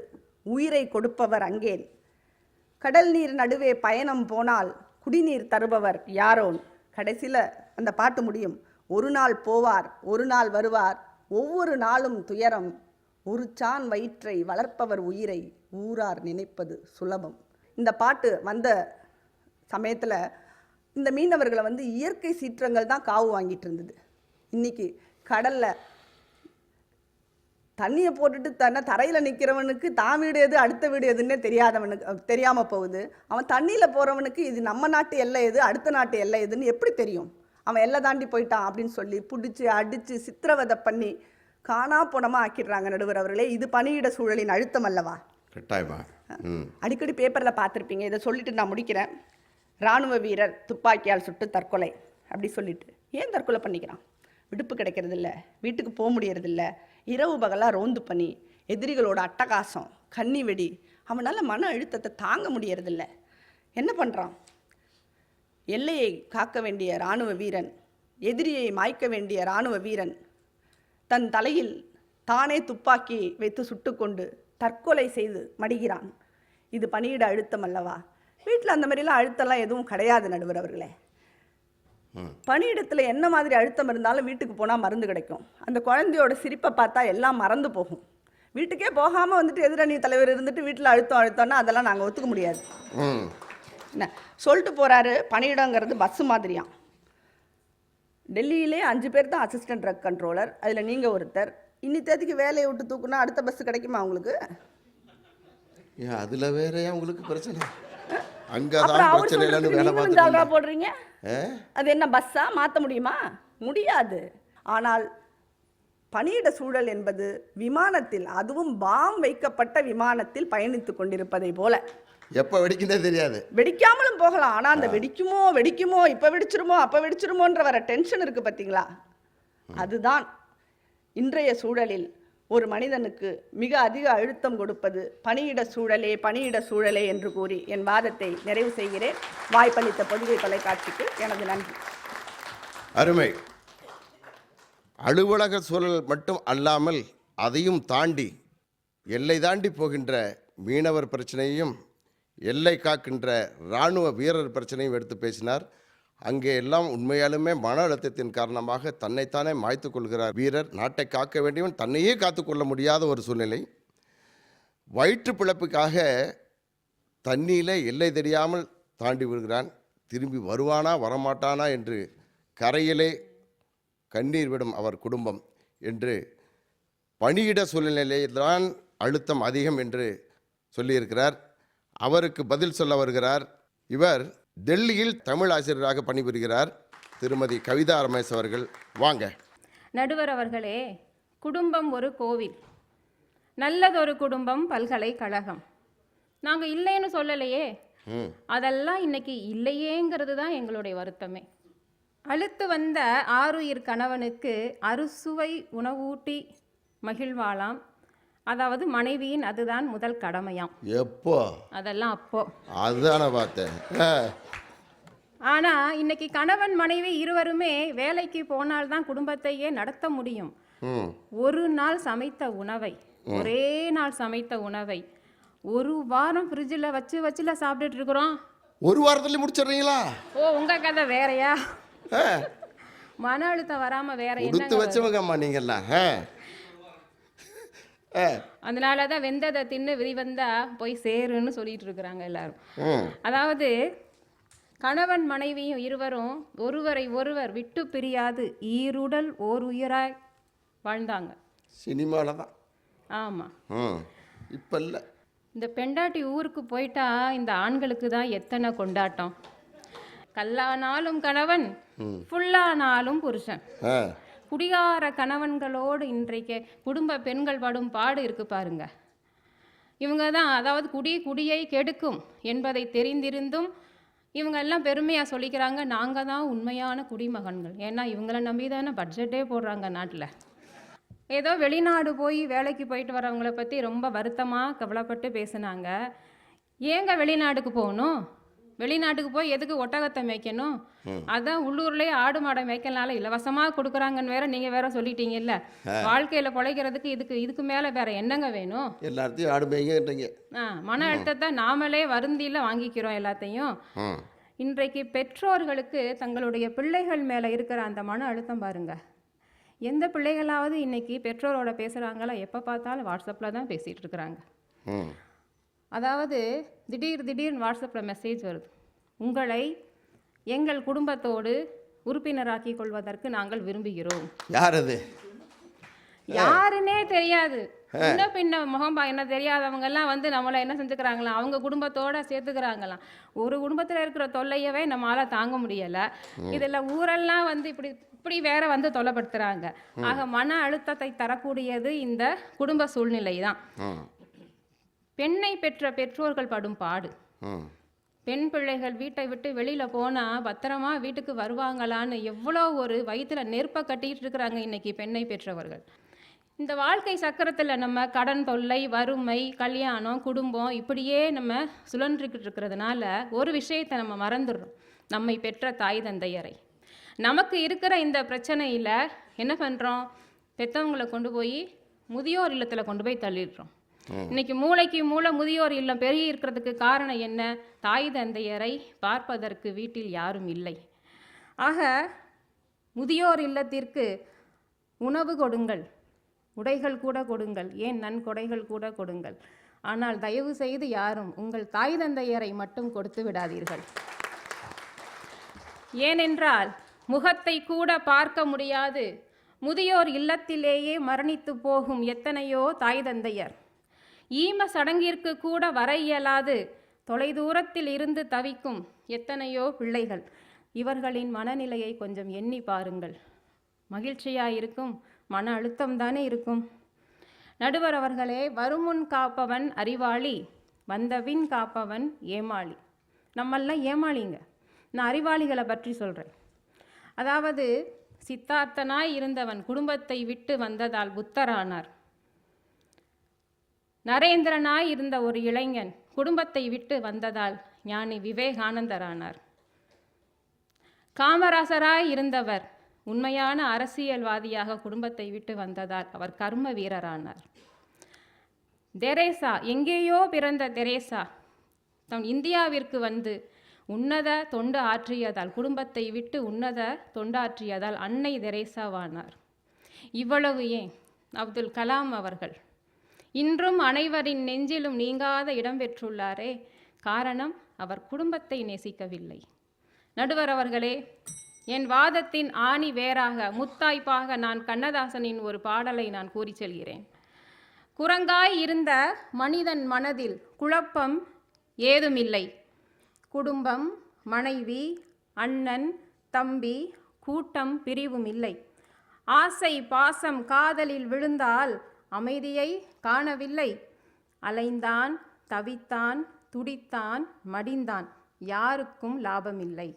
S3: உயிரை கொடுப்பவர் அங்கே, கடல் நீர் நடுவே பயணம் போனால் குடிநீர் தருபவர் யாரோன். கடைசியில் அந்த பாட்டு முடியும். ஒரு நாள் போவார், ஒரு நாள் வருவார், ஒவ்வொரு நாளும் துயரம், ஒரு சான் வயிற்றை வளர்ப்பவர் உயிரை ஊரார் நினைப்பது சுலபம். இந்த பாட்டு வந்த சமயத்தில் இந்த மீனவர்களை வந்து இயற்கை சீற்றங்கள் தான் காவு வாங்கிட்டு இருந்தது. இன்றைக்கி கடலில் தண்ணியை போட்டுட்டு தரையில் நிற்கிறவனுக்கு தான் வீடு எது அடுத்த வீடு எதுன்னே தெரியாமல் போகுது. அவன் தண்ணியில் போகிறவனுக்கு இது நம்ம நாட்டு எல்லை எது அடுத்த நாட்டு எல்லை எதுன்னு எப்படி தெரியும்? அவன் எல்லை தாண்டி போயிட்டான் அப்படின்னு சொல்லி பிடிச்சி அடித்து சித்திரவதை பண்ணி காணா போனமாக ஆக்கிடுறாங்க நடுவர் அவர்களே. இது பணியிட சூழலின் அழுத்தம் அல்லவா?
S1: கட்டாயமா.
S3: அடிக்கடி பேப்பரில் பார்த்துருப்பீங்க. இதை சொல்லிட்டு நான் முடிக்கிறேன். இராணுவ வீரர் துப்பாக்கியால் சுட்டு தற்கொலை அப்படி சொல்லிட்டு ஏன் தற்கொலை பண்ணிக்கிறான்? விடுப்பு கிடைக்கிறதில்ல, வீட்டுக்கு போக முடியறதில்ல, இரவு பகலாக ரோந்து பண்ணி எதிரிகளோட அட்டகாசம் கன்னி வெடி, அவனால் மன அழுத்தத்தை தாங்க முடியறதில்ல. என்ன பண்ணுறான்? எல்லையை காக்க வேண்டிய இராணுவ வீரன், எதிரியை மாய்க்க வேண்டிய இராணுவ வீரன் தன் தலையில் தானே துப்பாக்கி வைத்து சுட்டுக்கொண்டு தற்கொலை செய்து மடிகிறான். இது பணியிட அழுத்தம் அல்லவா? வீட்டில் அந்த மாதிரிலாம் அழுத்தம்லாம் எதுவும் கிடையாது நடுவர் அவர்களே. பணியிடத்தில் என்ன மாதிரி அழுத்தம் இருந்தாலும் வீட்டுக்கு போனால் மருந்து கிடைக்கும். அந்த குழந்தையோட சிரிப்பை பார்த்தா எல்லாம் மறந்து போகும். வீட்டுக்கே போகாமல் வந்துட்டு எதிரணி தலைவர் இருந்துட்டு வீட்டில் அழுத்தம்னா அதெல்லாம் நாங்கள் ஒத்துக்க முடியாது. என்ன சொல்லிட்டு போகிறாரு? பணியிடங்கிறது பஸ்ஸு மாதிரியாம். டெல்லியிலே 5 பேர் தான் அசிஸ்டன்ட் ட்ரக் கண்ட்ரோலர், அதில் நீங்கள் ஒருத்தர். இன்னித்தேதிக்கு வேலையை விட்டு தூக்குனா அடுத்த பஸ்ஸு கிடைக்குமா உங்களுக்கு?
S1: ஏன் அதில் வேறையா உங்களுக்கு பிரச்சனை? அங்கதான் பிரச்சனை இல்லைன்னு வேலை பார்த்துட்டு
S3: போடுறீங்க. அது என்ன பஸ்ஸா மாற்ற முடியுமா? முடியாது. ஆனால் பணியிட சூழல் என்பது விமானத்தில், அதுவும் பாம் வைக்கப்பட்ட விமானத்தில் பயணித்து கொண்டிருப்பதை போல.
S1: எப்போ வெடிக்குதே தெரியாது.
S3: வெடிக்காமலும் போகலாம். ஆனால் அந்த வெடிக்குமோ இப்போ வெடிச்சிருமோ அப்போ வெடிச்சிருமோன்ற வர டென்ஷன் இருக்கு பார்த்தீங்களா? அதுதான் இன்றைய சூழலில் ஒரு மனிதனுக்கு மிக அதிக அழுத்தம் கொடுப்பது பணியிட சூழலே என்று கூறி என் வாதத்தை நிறைவு செய்கிறேன். வாய்ப்பளித்த பொதிகை தொலைக்காட்சிக்கு எனது நன்றி.
S1: அருமை. அலுவலக சூழல் மட்டும் அல்லாமல் அதையும் தாண்டி எல்லை தாண்டி போகின்ற மீனவர் பிரச்சனையும் எல்லை காக்கின்ற இராணுவ வீரர் பிரச்சனையும் எடுத்து பேசினார். அங்கே எல்லாம் உண்மையாலுமே மன அழுத்தத்தின் காரணமாக தன்னைத்தானே மாய்த்து கொள்கிறார் வீரர். நாட்டை காக்க வேண்டியவன் தன்னையே காத்துக்கொள்ள முடியாத ஒரு சூழ்நிலை. வயிற்று பிழப்புக்காக தண்ணியிலே எல்லை தெரியாமல் தாண்டி விடுகிறான். திரும்பி வருவானா வரமாட்டானா என்று கரையிலே கண்ணீர் விடும் அவர் குடும்பம் என்று பணியிட சூழ்நிலையில்தான் அழுத்தம் அதிகம் என்று சொல்லியிருக்கிறார். அவருக்கு பதில் சொல்ல வருகிறார். இவர் டெல்லியில் தமிழ் ஆசிரியராக பணிபுரிகிறார் திருமதி கவிதா ரமேஷ் அவர்கள். வாங்க.
S4: நடுவர் அவர்களே, குடும்பம் ஒரு கோவில், நல்லதொரு குடும்பம் பல்கலைக்கழகம். நாங்கள் இல்லைன்னு சொல்லலையே, அதெல்லாம் இன்னைக்கு இல்லையேங்கிறது தான் எங்களுடைய வருத்தமே. அழுத்து வந்த ஆருயிர் கணவனுக்கு அறுசுவை உணவூட்டி மகிழ்வாளாம். அதாவது மனைவியின் அதுதான் முதல் கடமையாம்.
S1: எப்போ?
S4: அதெல்லாம் அப்போ.
S1: அதுதானே பார்த்தேன்.
S4: ஆனால் இன்னைக்கு கணவன் மனைவி இருவருமே வேலைக்கு போனால்தான் குடும்பத்தையே நடத்த முடியும். ஒரு நாள் சமைத்த உணவை, ஒரே நாள் சமைத்த உணவை ஒரு வாரம் ஃப்ரிட்ஜில் வச்சுல சாப்பிட்டுட்டு இருக்கிறோம்.
S1: ஒரு வாரத்துல முடிச்சிடுறீங்களா?
S4: ஓ, உங்க கதை வேறையா? மன அழுத்தம் வராம வேற
S1: கொடுத்து
S4: என்ன?
S1: வச்சவங்கம்மா நீங்கெல்லாம்.
S4: அதனால தான் வெந்ததை தின்னு விரிவந்தா போய் சேருன்னு சொல்லிட்டு இருக்கிறாங்க எல்லாரும். அதாவது கணவன் மனைவியும் இருவரும் ஒருவரை ஒருவர் விட்டு பிரியாது ஈருடல் ஓர் உயிராய் வாழ்ந்தாங்க.
S1: சினிமாவில் தான்.
S4: ஆமாம்.
S1: இப்போ இல்லை.
S4: இந்த பெண்டாட்டி ஊருக்கு போயிட்டா இந்த ஆண்களுக்கு தான் எத்தனை கொண்டாட்டம். கல்லானாலும் கணவன், ஃபுல்லானாலும் புருஷன். குடிகார கணவன்களோடு இன்றைக்கு குடும்ப பெண்கள் படும் பாடு இருக்கு பாருங்க. இவங்க தான், அதாவது குடியை கெடுக்கும் என்பதை தெரிந்திருந்தும் இவங்க எல்லாம் பெருமையாக சொல்லிக்கிறாங்க, நாங்கள் தான் உண்மையான குடிமகன்கள். ஏன்னா இவங்கள நம்பி தானே பட்ஜெட்டே போடுறாங்க நாட்டில். ஏதோ வெளிநாடு போய் வேலைக்கு போயிட்டு வரவங்கள பற்றி ரொம்ப வருத்தமாக கவலைப்பட்டு பேசுனாங்க. ஏங்க வெளிநாட்டுக்கு போகணும்? வெளிநாட்டுக்கு போய் எதுக்கு ஒட்டகத்தை மேய்க்கணும்? அதான் உள்ளூர்லேயே ஆடு மாடை மேய்க்கனால இலவசமாக கொடுக்குறாங்கன்னு வேற நீங்கள் வேற சொல்லிட்டீங்கல்ல. வாழ்க்கையில் பிழைக்கிறதுக்கு இதுக்கு மேலே வேற என்னங்க வேணும்?
S1: எல்லாத்தையும் ஆடு மேய்ங்க.
S4: மன அழுத்தத்தை நாமளே வருந்தியில் வாங்கிக்கிறோம் எல்லாத்தையும். இன்றைக்கு பெற்றோர்களுக்கு தங்களுடைய பிள்ளைகள் மேலே இருக்கிற அந்த மன அழுத்தம் பாருங்க. எந்த பிள்ளைகளாவது இன்னைக்கு பெற்றோரோட பேசுகிறாங்களா? எப்போ பார்த்தாலும் வாட்ஸ்அப்பில் தான் பேசிகிட்டு இருக்கிறாங்க. அதாவது திடீர்னு வாட்ஸ்அப்பில் மெசேஜ் வருது, உங்களை எங்கள் குடும்பத்தோடு உறுப்பினராக்கி கொள்வதற்கு நாங்கள் விரும்புகிறோம்.
S1: யார் அது?
S4: யாருன்னே தெரியாது. முன்ன பின்ன முகம்பா என்ன தெரியாதவங்க எல்லாம் வந்து நம்மளை என்ன செஞ்சுக்கிறாங்களாம், அவங்க குடும்பத்தோட சேர்த்துக்கிறாங்களாம். ஒரு குடும்பத்தில் இருக்கிற தொல்லையவே நம்மளால தாங்க முடியலை. இதில் ஊரெல்லாம் வந்து இப்படி வேற வந்து தொல்லைப்படுத்துறாங்க. ஆக மன அழுத்தத்தை தரக்கூடியது இந்த குடும்ப சூழ்நிலை தான். பெண்ணை பெற்ற பெற்றோர்கள் படும் பாடு. பெண் பிள்ளைகள் வீட்டை விட்டு வெளியில் போனால் பத்திரமா வீட்டுக்கு வருவாங்களான்னு எவ்வளோ ஒரு வயிற்றுல நெருப்பை கட்டிகிட்டு இருக்கிறாங்க இன்னைக்கு பெண்ணை பெற்றவர்கள். இந்த வாழ்க்கை சக்கரத்தில் நம்ம கடன் தொல்லை, வறுமை, கல்யாணம், குடும்பம் இப்படியே நம்ம சுழன்றுக்கிட்டு இருக்கிறதுனால ஒரு விஷயத்தை நம்ம மறந்துடுறோம், நம்மை பெற்ற தாய் தந்தையரை. நமக்கு இருக்கிற இந்த பிரச்சனையில் என்ன பண்ணுறோம்? பெற்றவங்களை கொண்டு போய் முதியோர் இல்லத்தில் கொண்டு போய் தள்ளிடுறோம். இன்னைக்கு மூளைக்கு மூளை முதியோர் இல்லம் பெருகி இருக்கிறதுக்கு காரணம் என்ன? தாய் தந்தையரை பார்ப்பதற்கு வீட்டில் யாரும் இல்லை. ஆக முதியோர் இல்லத்திற்கு உணவு கொடுங்கள், உடைகள் கூட கொடுங்கள், ஏன் நன்கொடைகள் கூட கொடுங்கள். ஆனால் தயவு செய்து யாரும் உங்கள் தாய் தந்தையரை மட்டும் கொடுத்து விடாதீர்கள். ஏனென்றால் முகத்தை கூட பார்க்க முடியாது முதியோர் இல்லத்திலேயே மரணித்து போகும் எத்தனையோ தாய் தந்தையர். ஈம சடங்கிற்கு கூட வர இயலாது தொலைதூரத்தில் இருந்து தவிக்கும் எத்தனையோ பிள்ளைகள். இவர்களின் மனநிலையை கொஞ்சம் எண்ணி பாருங்கள். மகிழ்ச்சியாக இருக்கும், மன அழுத்தம் தானே இருக்கும். நடுவர் அவர்களே, வருமுன் காப்பவன் அறிவாளி, வந்தபின் காப்பவன் ஏமாளி. நம்மெல்லாம் ஏமாளிங்க. நான் அறிவாளிகளை பற்றி சொல்கிறேன். அதாவது சித்தார்த்தனாய் இருந்தவன் குடும்பத்தை விட்டு வந்ததால் புத்தரானார். நரேந்திரனாய் இருந்த ஒரு இளைஞன் குடும்பத்தை விட்டு வந்ததால் ஞானி விவேகானந்தரானார். காமராசராய் இருந்தவர் உண்மையான அரசியல்வாதியாக குடும்பத்தை விட்டு வந்ததால் அவர் கர்ம வீரரானார். தெரேசா, எங்கேயோ பிறந்த தெரேசா தன் இந்தியாவிற்கு வந்து உன்னத தொண்டு ஆற்றியதால், குடும்பத்தை விட்டு உன்னத தொண்டாற்றியதால் அன்னை தெரேசாவானார். இவ்வளவு ஏன், அப்துல் கலாம் அவர்கள் இன்றும் அனைவரின் நெஞ்சிலும் நீங்காத இடம் பெற்றுள்ளாரே, காரணம் அவர் குடும்பத்தை நேசிக்கவில்லை. நடுவர் அவர்களே, என் வாதத்தின் ஆணி வேறாக, முத்தாய்ப்பாக நான் கண்ணதாசனின் ஒரு பாடலை நான் கூறி செல்கிறேன். குரங்காய் இருந்த மனிதன் மனதில் குழப்பம் ஏதுமில்லை. குடும்பம், மனைவி, அண்ணன், தம்பி, கூட்டம் பிரிவும் இல்லை. ஆசை பாசம் காதலில் விழுந்தால் அமைதியை காணவில்லை. அலைந்தான், தவித்தான், துடித்தான், மடிந்தான், யாருக்கும் லாபமில்லை.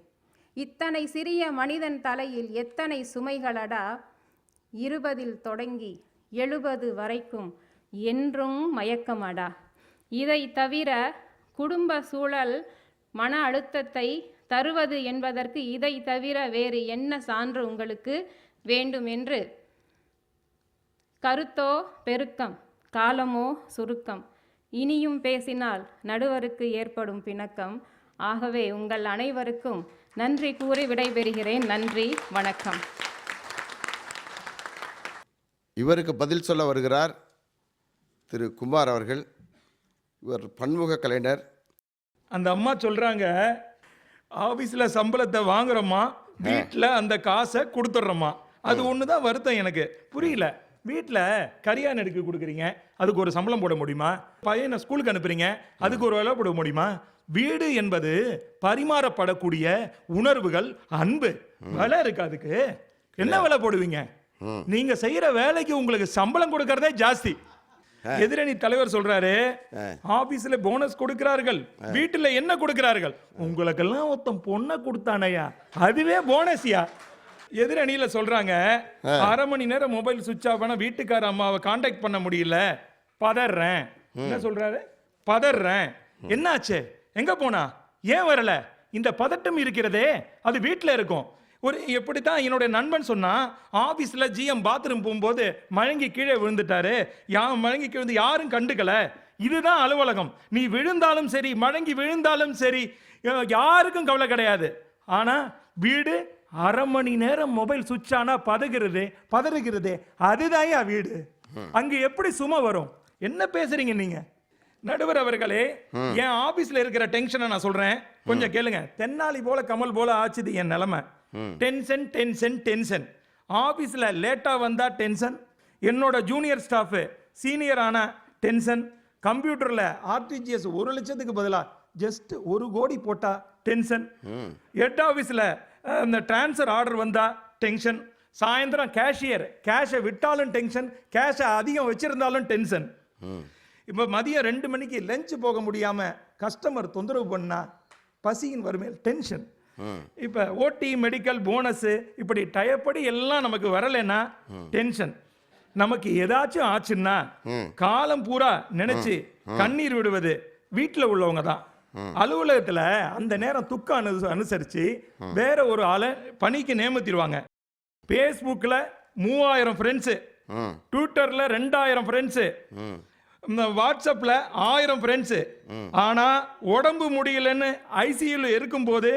S4: இத்தனை சிறிய மனிதன் தலையில் எத்தனை சுமைகளடா, 20 தொடங்கி 70 வரைக்கும் என்றும் மயக்கமடா. இதை தவிர குடும்ப சூழல் மன அழுத்தத்தை தருவது என்பதற்கு இதை தவிர வேறு என்ன சான்று உங்களுக்கு வேண்டும் என்று. கருத்தோ பெருக்கம், காலமோ சுருக்கம், இனியும் பேசினால் நடுவருக்கு ஏற்படும் பிணக்கம். ஆகவே உங்கள் அனைவருக்கும் நன்றி கூறி விடைபெறுகிறேன். நன்றி, வணக்கம்.
S1: இவருக்கு பதில் சொல்ல வருகிறார் திரு குமார் அவர்கள். இவர் பன்முக கலைஞர்.
S5: அந்த அம்மா சொல்கிறாங்க, ஆஃபீஸில் சம்பளத்தை வாங்குறோம்மா, வீட்டில் அந்த காசை கொடுத்துட்றோம்மா. அது ஒன்று தான் வருத்தம் எனக்கு புரியல. வீட்டில் கரியான் எடுக்க கொடுக்குறீங்க, அதுக்கு ஒரு சம்பளம் போட முடியுமா? பையனை ஸ்கூலுக்கு அனுப்புறீங்க, அதுக்கு ஒரு வேலை போட முடியுமா? வீடு என்பது பரிமாறப்படக்கூடிய உணர்வுகள், அன்பு. விலை இருக்கு, அதுக்கு என்ன விலை போடுவீங்க? நீங்க செய்யற வேலைக்கு உங்களுக்கு சம்பளம் கொடுக்கறதே ஜாஸ்தி. எதிரணி தலைவர் சொல்றாரு, ஆபீஸ்ல போனஸ் கொடுக்கிறார்கள், வீட்டுல என்ன கொடுக்கிறார்கள்? உங்களுக்கெல்லாம் ஒருத்தன் பொண்ணை கொடுத்தானையா, அதுவே போனஸ்யா. எதிரணியில சொல்றாங்க, 1/2 மணி நேரம் மொபைல் சுவிட்ச் ஆஃப் ஆனா வீட்டுக்கார அம்மாவை கான்டாக்ட் பண்ண முடியல, பதறேன். என்ன சொல்றாரு? பதறேன். என்னாச்சு? எங்க போனா? ஏன் வரல? இந்த பதட்டம் இருக்கிறதே, அது வீட்டில் இருக்கும். ஒரு எப்படித்தான் என்னுடைய நண்பன் சொன்னா, ஆபீஸ்ல ஜிஎம் பாத்ரூம் போகும்போது மயங்கி கீழே விழுந்துட்டாரு, மயங்கி விழுந்து யாரும் கண்டுக்கல. இதுதான் அலுவலகம். நீ விழுந்தாலும் சரி, மயங்கி விழுந்தாலும் சரி, யாருக்கும் கவலை கிடையாது. ஆனா வீடு 1/2 மணி நேரம் மொபைல் சுவிட்ச் ஆனா பதறுகிறது, அதுதான் வீடு. அங்க எப்படி சும்மா வரும்? என்ன பேசுறீங்க நீங்க? நடுவர் அவர்களே, என் ஆபீஸ்ல இருக்கிற டென்ஷனை நான் சொல்றேன், கொஞ்சம் கேளுங்க. தென்னாலி போல கமல் போல ஆச்சுது என் நிலைமை. Tension tension tension. ஆபீஸ்ல லேட்டா வந்தா டென்ஷன், என்னோட ஜூனியர் ஸ்டாஃப் சீனியர் ஆன டென்ஷன், கம்ப்யூட்டர்ல ஆர்டிஜிஎஸ் 1 லட்சத்துக்கு பதிலா ஜஸ்ட் 1 கோடி போட்டா டென்ஷன், ஹெட் ஆபீஸ்ல அந்த டிரான்ஸ்ஃபர் ஆர்டர் வந்தா டென்ஷன், சாயந்தரம் கேஷியர் கேஷை விட்டாலும் டென்ஷன், கேஷை அதிகம் வச்சிருந்தாலும் டென்ஷன். இப்போ மதியம் 2 மணிக்கு லஞ்ச் போக முடியாம கஸ்டமர் தொந்தரவு பண்ணா பசியின் வறுமையில் டென்ஷன். இப்போ ஓடி, மெடிக்கல், போனஸ், இப்படி டயப்படி எல்லாம் நமக்கு வரலைன்னா டென்ஷன். நமக்கு ஏதாச்சும் ஆச்சுன்னா காலம் பூரா நினைச்சு கண்ணீர் விடுவது வீட்டில் உள்ளவங்க தான். அலுவலகத்தில் அந்த நேரம் துக்கம் அனுசரித்து வேற ஒரு ஆளை பணிக்கு நியமித்திடுவாங்க. ஃபேஸ்புக்கில் 3000 ஃப்ரெண்ட்ஸு, ட்விட்டரில் 2000 ஃப்ரெண்ட்ஸு, வாட்ஸ்அப்பில் 1000 ஃப்ரெண்ட்ஸு. ஆனால் உடம்பு முடியலன்னு ஐசியூல இருக்கும்போது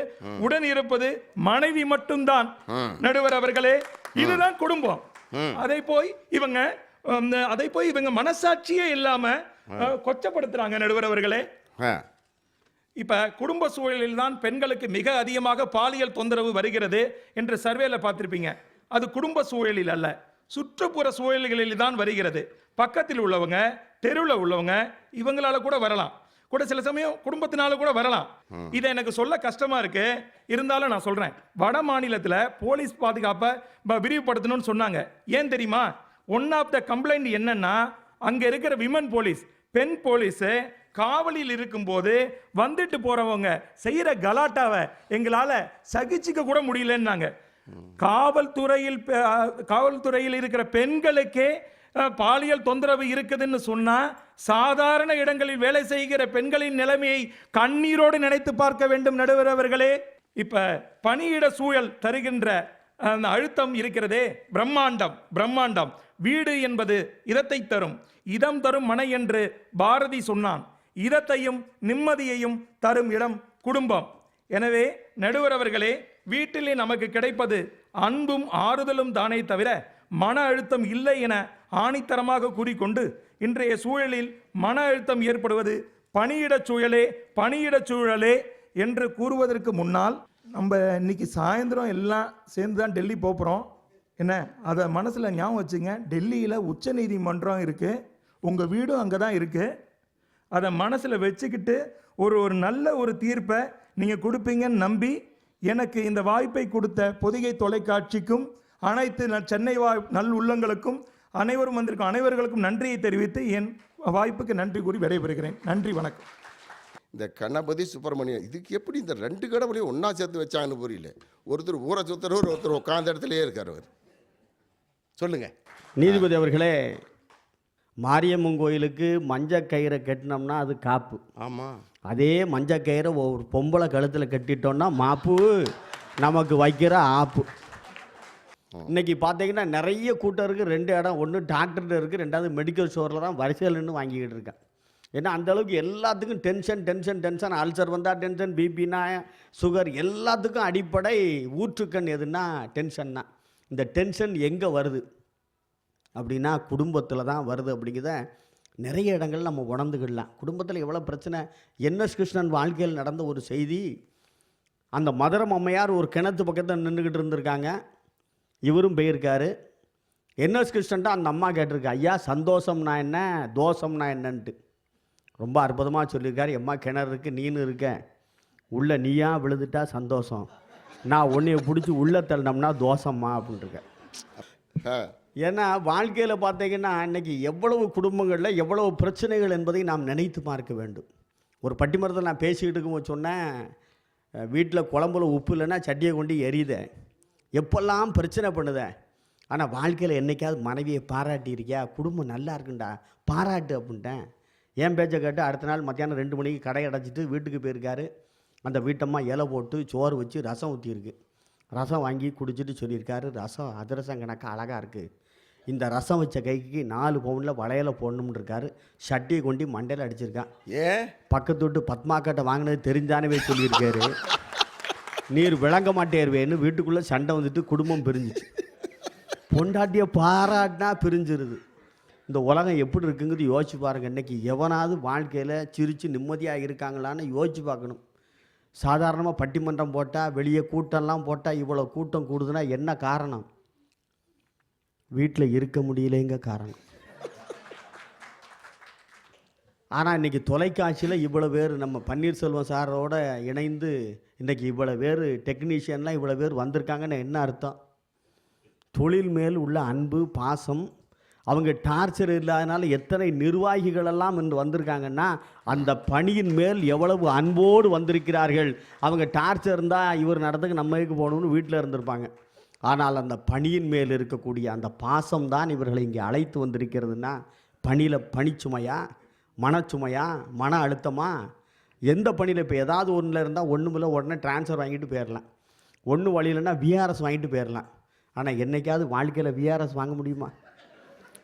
S5: உடன் இருப்பது மனைவி மட்டும்தான். நடுவர் அவர்களே, இதுதான் குடும்பம். அதை போய் இவங்க மனசாட்சியே இல்லாம கொச்சப்படுத்துறாங்க. நடுவர் அவர்களே, இப்ப குடும்ப சூழலில் தான் பெண்களுக்கு மிக அதிகமாக பாலியல் தொந்தரவு வருகிறது என்று சர்வேல பார்த்திருப்பீங்க. அது குடும்ப சூழலில் அல்ல, சுற்றுப்புற சூழல்களில் தான் வருகிறது. பக்கத்தில் உள்ளவங்க, தெருவில் உள்ளவங்க, இவங்களால கூட வரலாம், கூட சில சமயம் குடும்பத்தினால கூட வரலாம். இதை எனக்கு சொல்ல கஷ்டமா இருக்கு, இருந்தாலும் நான் சொல்றேன். வட மாநிலத்தில் போலீஸ் பாதுகாப்பை விரிவுபடுத்தணும்னு சொன்னாங்க. ஏன் தெரியுமா? ஒன் ஆஃப் த கம்ப்ளைண்ட் என்னன்னா, அங்க இருக்கிற விமன் போலீஸ், பெண் போலீஸ் காவலில் இருக்கும்போது வந்துட்டு போறவங்க செய்யற கலாட்டாவை எங்களால சகிச்சுக்க கூட முடியலன்னாங்க. காவல்துறையில் இருக்கிற பெண்களுக்கே பாலியல் தொந்தரவு இருக்குதுன்னு சொன்னா, சாதாரண இடங்களில் வேலை செய்கிற பெண்களின் நிலைமையை கண்ணீரோடு நினைத்து பார்க்க வேண்டும். நடுவர் அவர்களே, இப்ப பணியிட சூழல் தருகின்ற அந்த அழுத்தம் இருக்கிறதே, பிரம்மாண்டம். வீடு என்பது இதத்தை தரும், இதம் தரும் மனை என்று பாரதி சொன்னான். இதத்தையும் நிம்மதியையும் தரும் இடம் குடும்பம். எனவே நடுவர் அவர்களே, வீட்டிலே நமக்கு கிடைப்பது அன்பும் ஆறுதலும் தானே தவிர மன அழுத்தம் இல்லை என ஆணித்தரமாக கூறிக்கொண்டு, இன்றைய சூழலில் மன அழுத்தம் ஏற்படுவது பணியிடச் சூழலே என்று கூறுவதற்கு முன்னால், நம்ம இன்னைக்கு சாயந்தரம் எல்லாம் சேர்ந்து தான் டெல்லி போகிறோம். என்ன, அதை மனசில் ஞாபகம் வச்சுங்க. டெல்லியில் உச்ச நீதிமன்றம் இருக்குது, உங்கள் வீடும் அங்கே தான் இருக்குது. அதை மனசில் வச்சுக்கிட்டு ஒரு நல்ல ஒரு தீர்ப்பை நீங்கள் கொடுப்பீங்கன்னு நம்பி, எனக்கு இந்த வாய்ப்பை கொடுத்த பொதிகை தொலைக்காட்சிக்கும் அனைத்து சென்னை நல் உள்ளங்களுக்கும் அனைவரும் வந்திருக்கும் அனைவர்களுக்கும் நன்றியை தெரிவித்து என் வாய்ப்புக்கு நன்றி கூறி விடைபெறுகிறேன். நன்றி, வணக்கம்.
S1: இந்த கணபதி சுப்பிரமணியம் இதுக்கு எப்படி இந்த 2 கடவுளையும் ஒன்றா சேர்த்து வச்சாங்கன்னு புரியல. ஒருத்தர் ஊரை சுற்றுறவர், ஒருத்தர் உட்காந்த இடத்துலையே இருக்கார். அவர் சொல்லுங்க.
S6: நீதிபதி அவர்களே, மாரியம்மன் கோயிலுக்கு மஞ்சள் கயிறை கட்டினோம்னா அது காப்பு.
S1: ஆமாம்.
S6: அதே மஞ்சள் கயிறை ஒரு பொம்பளை கழுத்தில் கட்டிட்டோம்னா மாப்பு, நமக்கு வைக்கிற ஆப்பு. இன்றைக்கி பார்த்தீங்கன்னா நிறைய கூட்டம் இருக்குது. 2 இடம், ஒன்று டாக்டர்கிட்ட இருக்குது, 2வது மெடிக்கல் ஸ்டோரில் தான் வரிசையில் நின்று வாங்கிக்கிட்டு இருக்கேன். ஏன்னா அந்தளவுக்கு எல்லாத்துக்கும் டென்ஷன், அல்சர் வந்தால் டென்ஷன், பிபினா சுகர், எல்லாத்துக்கும் அடிப்படை ஊற்றுக்கண் எதுன்னா டென்ஷன் தான். இந்த டென்ஷன் எங்கே வருது அப்படின்னா குடும்பத்தில் தான் வருது. அப்படிங்கிறத நிறைய இடங்கள் நம்ம உணர்ந்துக்கிடலாம். குடும்பத்தில் எவ்வளோ பிரச்சனை. என்எஸ் கிருஷ்ணன் வாழ்க்கையில் நடந்த ஒரு செய்தி, அந்த மதுரம் அம்மையார் ஒரு கிணத்து பக்கத்தில் நின்றுக்கிட்டு இருந்திருக்காங்க. இவரும் போயிருக்காரு. என்எஸ் கிருஷ்ணன்ட்டு அந்த அம்மா கேட்டிருக்கா, ஐயா சந்தோஷம்னா என்ன, தோஷம்னா என்னன்ட்டு. ரொம்ப அற்புதமாக சொல்லியிருக்காரு. எம்மா கிணறு இருக்குது, நீனு இருக்க, உள்ள நீயா விழுந்துட்டா சந்தோஷம், நான் உன்னைய பிடிச்சி உள்ளே தள்ளனம்னா தோஷம்மா அப்படின்ட்டுருக்கேன். ஏன்னா வாழ்க்கையில் பார்த்தீங்கன்னா இன்றைக்கி எவ்வளவு குடும்பங்களில் எவ்வளவு பிரச்சனைகள் என்பதை நாம் நினைத்து பார்க்க வேண்டும். ஒரு பட்டிமரத்தில் நான் பேசிக்கிட்டு இருக்கும்போது சொன்னேன், வீட்டில் குழம்புல உப்பு இல்லைன்னா சட்டியை கொண்டு எரியுதேன், எப்பெல்லாம் பிரச்சனை பண்ணுதேன். ஆனால் வாழ்க்கையில் என்றைக்காவது மனைவியை பாராட்டியிருக்கியா, குடும்பம் நல்லா இருக்குண்டா பாராட்டு அப்படின்ட்டேன். என் பேச்சை கேட்டு அடுத்த நாள் மத்தியானம் 2 மணிக்கு கடை அடைச்சிட்டு வீட்டுக்கு போயிருக்காரு. அந்த வீட்டம்மா இலை போட்டு சோறு வச்சு ரசம் ஊற்றிருக்கு. ரசம் வாங்கி குடிச்சிட்டு சொல்லியிருக்காரு, ரசம் அதிரசம் கணக்கு அழகாக இருக்குது, இந்த ரசம் வச்ச கைக்கு 4 பவுனில் வளையலை போடணும்னு இருக்காரு. சட்டியை கொண்டு மண்டையில் அடிச்சிருக்கான். பக்கத்து விட்டு பத்மாக்கிட்ட வாங்கினது தெரிஞ்சானவே சொல்லியிருக்காரு. நீர் விளங்க மாட்டேருவேன்னு வீட்டுக்குள்ளே சண்டை வந்துட்டு குடும்பம் பிரிஞ்சிச்சு. பொண்டாட்டியை பாராட்டினா பிரிஞ்சிருது. இந்த உலகம் எப்படி இருக்குங்கிறது யோசிச்சு பாருங்கள். இன்றைக்கி எவனாவது வாழ்க்கையில் சிரித்து நிம்மதியாக இருக்காங்களான்னு யோசிச்சு பார்க்கணும். சாதாரணமாக பட்டிமன்றம் போட்டால், வெளியே கூட்டம்லாம் போட்டால் இவ்வளோ கூட்டம் கூடுதுன்னா என்ன காரணம்? வீட்டில் இருக்க முடியலைங்க காரணம். ஆனால் இன்றைக்கி தொலைக்காட்சியில் இவ்வளோ பேர், நம்ம பன்னீர்செல்வம் சாரோட இணைந்து இன்றைக்கி இவ்வளோ பேர் டெக்னீஷியன்லாம் இவ்வளோ பேர் வந்திருக்காங்கன்னு என்ன அர்த்தம்? தொழில் மேல் உள்ள அன்பு, பாசம், அவங்க டார்ச்சர் இல்லாதனால எத்தனை நிர்வாகிகளெல்லாம் இன்று வந்திருக்காங்கன்னா அந்த பணியின் மேல் எவ்வளவு அன்போடு வந்திருக்கிறார்கள். அவங்க டார்ச்சர் இருந்தால் இவர் நடந்துக்கு நம்ம இதுக்கு போகணும்னு வீட்டில் இருந்திருப்பாங்க. ஆனால் அந்த பணியின் மேல் இருக்கக்கூடிய அந்த பாசம் தான் இவர்களை இங்கே அழைத்து வந்திருக்கிறதுனா, பணியில் பணிச்சுமையா, மனச்சுமையா, மன அழுத்தமா, எந்த பணியில் இப்போ ஏதாவது ஒன்றில் இருந்தால் ஒன்றுமில்ல உடனே ட்ரான்ஸ்ஃபர் வாங்கிட்டு போயிடலாம், ஒன்றும் வழியிலன்னா விஆர்எஸ் வாங்கிட்டு போயிடலாம். ஆனால் என்றைக்காவது வாழ்க்கையில் விஆர்எஸ் வாங்க முடியுமா?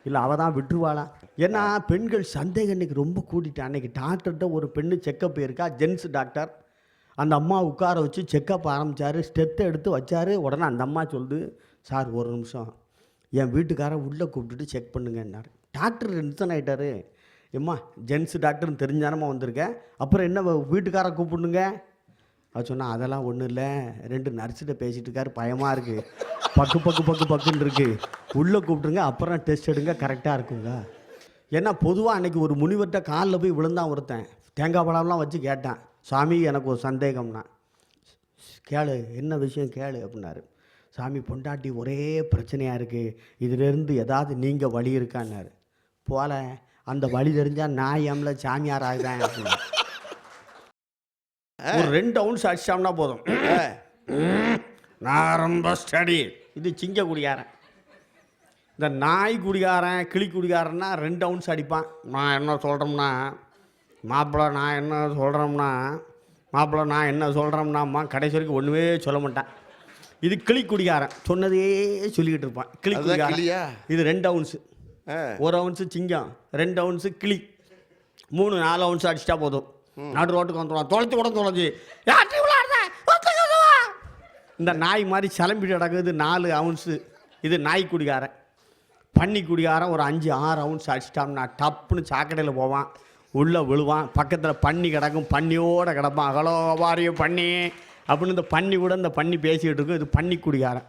S6: இல்லை அவள் தான் விட்டுருவாளா? ஏன்னா பெண்கள் சந்தேகம் இன்றைக்கி ரொம்ப கூட்டிட்டான். அன்றைக்கி டாக்டர்கிட்ட ஒரு பெண்ணு செக்கப் போயிருக்கா, ஜென்ஸ் டாக்டர். அந்த அம்மா உட்கார வச்சு செக்கப் ஆரம்பித்தார், ஸ்டெத்தை எடுத்து வச்சார். உடனே அந்த அம்மா சொல்லுது, சார் ஒரு நிமிஷம் என் வீட்டுக்காரன் உள்ளே கூப்பிட்டுட்டு செக் பண்ணுங்கன்னார். டாக்டர் டென்ஷன் ஆகிட்டார். ஏம்மா ஜென்ஸ் டாக்டர்னு தெரிஞ்சானமா வந்திருக்கேன், அப்புறம் என்ன வீட்டுக்காரை கூப்பிடுங்க? அது சொன்னால் அதெல்லாம் ஒன்றும் இல்லை, 2 நர்ஸிட்ட பேசிகிட்டு இருக்காரு, பயமாக இருக்குது, பக்குன்னு இருக்குது, உள்ளே கூப்பிட்டுருங்க, அப்புறம் டெஸ்ட் எடுங்க, கரெக்டாக இருக்குங்க. ஏன்னா பொதுவாக அன்றைக்கி ஒரு முனிவர்கிட்ட காலில் போய் விழுந்தான் ஒருத்தன், தேங்காய் பழம்லாம் வச்சு கேட்டான், சாமி எனக்கு ஒரு சந்தேகம்னா. கேளு, என்ன விஷயம் கேளு அப்படின்னாரு. சாமி பொண்டாட்டி ஒரே பிரச்சனையாக இருக்குது, இதிலேருந்து ஏதாவது நீங்கள் வழி இருக்கான்னாரு. போல அந்த வழி தெரிஞ்சால் நான் ஏம்ல சாமியார் ஆகுதான் அப்படின்னா. ஒரு 2 ounce அடிச்சாம்னா போதும், நான் ரொம்ப ஸ்டடி. இது சிங்க குடிகாரன். இந்த நாய் குடிகாரன், கிளி குடிகாரன்னா 2 ounce அடிப்பான். நான் என்ன சொல்கிறோம்னா மாப்பிள்ளை, நான் என்ன சொல்கிறோம்னாம்மா கடைசி வரைக்கும் ஒன்றுமே சொல்ல மாட்டான். இது கிளி குடிகாரன், சொன்னதே சொல்லிக்கிட்டு இருப்பான். கிளி குடிகாரன். இது 2 ounce, 1 ounce சிங்கம், 2 ounce கிளி. 3-4 அவுன்ஸ் அடிச்சிட்டா போதும், நடு ரோட்டுக்கு வந்துடுவான். தொலைச்சி இந்த நாய் மாதிரி சிலம்பிட்டு கிடக்குது 4 அவுன்ஸு. இது நாய் குடிகாரன். பன்னி குடிகாரன் ஒரு 5-6 அவுன்ஸ் அடிச்சிட்டான்னா டப்புன்னு சாக்கடையில் போவான், உள்ளே விழுவான். பக்கத்தில் பன்னி கிடக்கும், பன்னியோடு கிடப்பான். ஹலோ வாரியம் பன்னி அப்படின்னு இந்த பன்னி கூட இந்த பன்னி பேசிக்கிட்டு இருக்கும். இது பன்னி குடிகாரன்.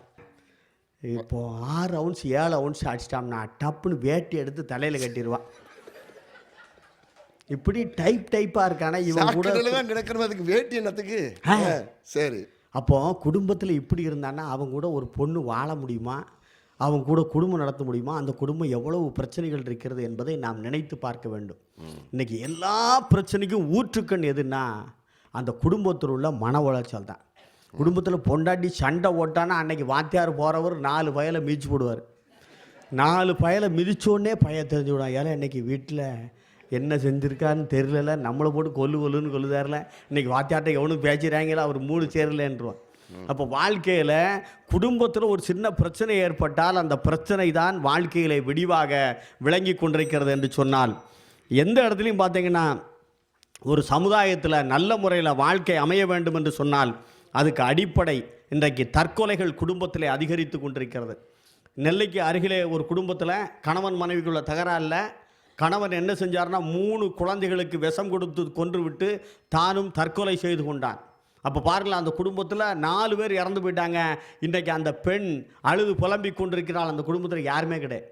S6: இப்போது 6 அவுன்ஸ் 7 அவுன்ஸ் அடிச்சிட்டோம்னா டப்புன்னு வேட்டி எடுத்து தலையில் கட்டிடுவான். இப்படி டைப்பாக இருக்கானா இவன் கூட
S1: தான் கிடக்கிறதுக்கு வேட்டி என்னத்துக்கு? சரி.
S6: அப்போது குடும்பத்தில் இப்படி இருந்தான்னா அவங்க கூட ஒரு பொண்ணு வாழ முடியுமா, அவங்க கூட குடும்பம் நடத்த முடியுமா, அந்த குடும்பம் எவ்வளவு பிரச்சனைகள் இருக்கிறது என்பதை நாம் நினைத்து பார்க்க வேண்டும். இன்றைக்கி எல்லா பிரச்சனைக்கும் ஊற்றுக்கண் எதுன்னா அந்த குடும்பத்தில் உள்ள மன உளைச்சல் தான். குடும்பத்தில் பொண்டாட்டி சண்டை ஓட்டானா அன்னைக்கு வாத்தியார் போகிறவர் 4 பயலை மிதிச்சு போடுவார். 4 பயலை மிதிச்சோடனே தெரிஞ்சு விடுவான். ஏன்னா இன்றைக்கி வீட்டில் என்ன செஞ்சுருக்கான்னு தெரியல, நம்மளை போட்டு கொல்லுன்னு கொல்லுதாரில், இன்றைக்கி வாத்தியார்ட்ட எவனும் பேச்சுறாங்களோ அவர் 3 சேரலன்றான். அப்போ வாழ்க்கையில் குடும்பத்தில் ஒரு சின்ன பிரச்சனை ஏற்பட்டால் அந்த பிரச்சனை தான் வாழ்க்கையில் விடிவாக விளங்கி கொண்டிருக்கிறது என்று சொன்னால், எந்த இடத்துலையும் பார்த்தீங்கன்னா ஒரு சமுதாயத்தில் நல்ல முறையில் வாழ்க்கை அமைய வேண்டும் என்று சொன்னால் அதுக்கு அடிப்படை இன்றைக்கு தற்கொலைகள் குடும்பத்தில் அதிகரித்து கொண்டிருக்கிறது. நெல்லைக்கு அருகிலே ஒரு குடும்பத்தில் கணவன் மனைவிக்குள்ள தகராறில் கணவன் என்ன செஞ்சார்னா 3 குழந்தைகளுக்கு விஷம் கொடுத்து கொன்று விட்டு தானும் தற்கொலை செய்து கொண்டான். அப்போ பாருங்களேன், அந்த குடும்பத்தில் 4 பேர் இறந்து போயிட்டாங்க. இன்றைக்கி அந்த பெண் அழுது புலம்பிக் கொண்டிருக்கிறாள். அந்த குடும்பத்தில் யாருமே கிடையாது.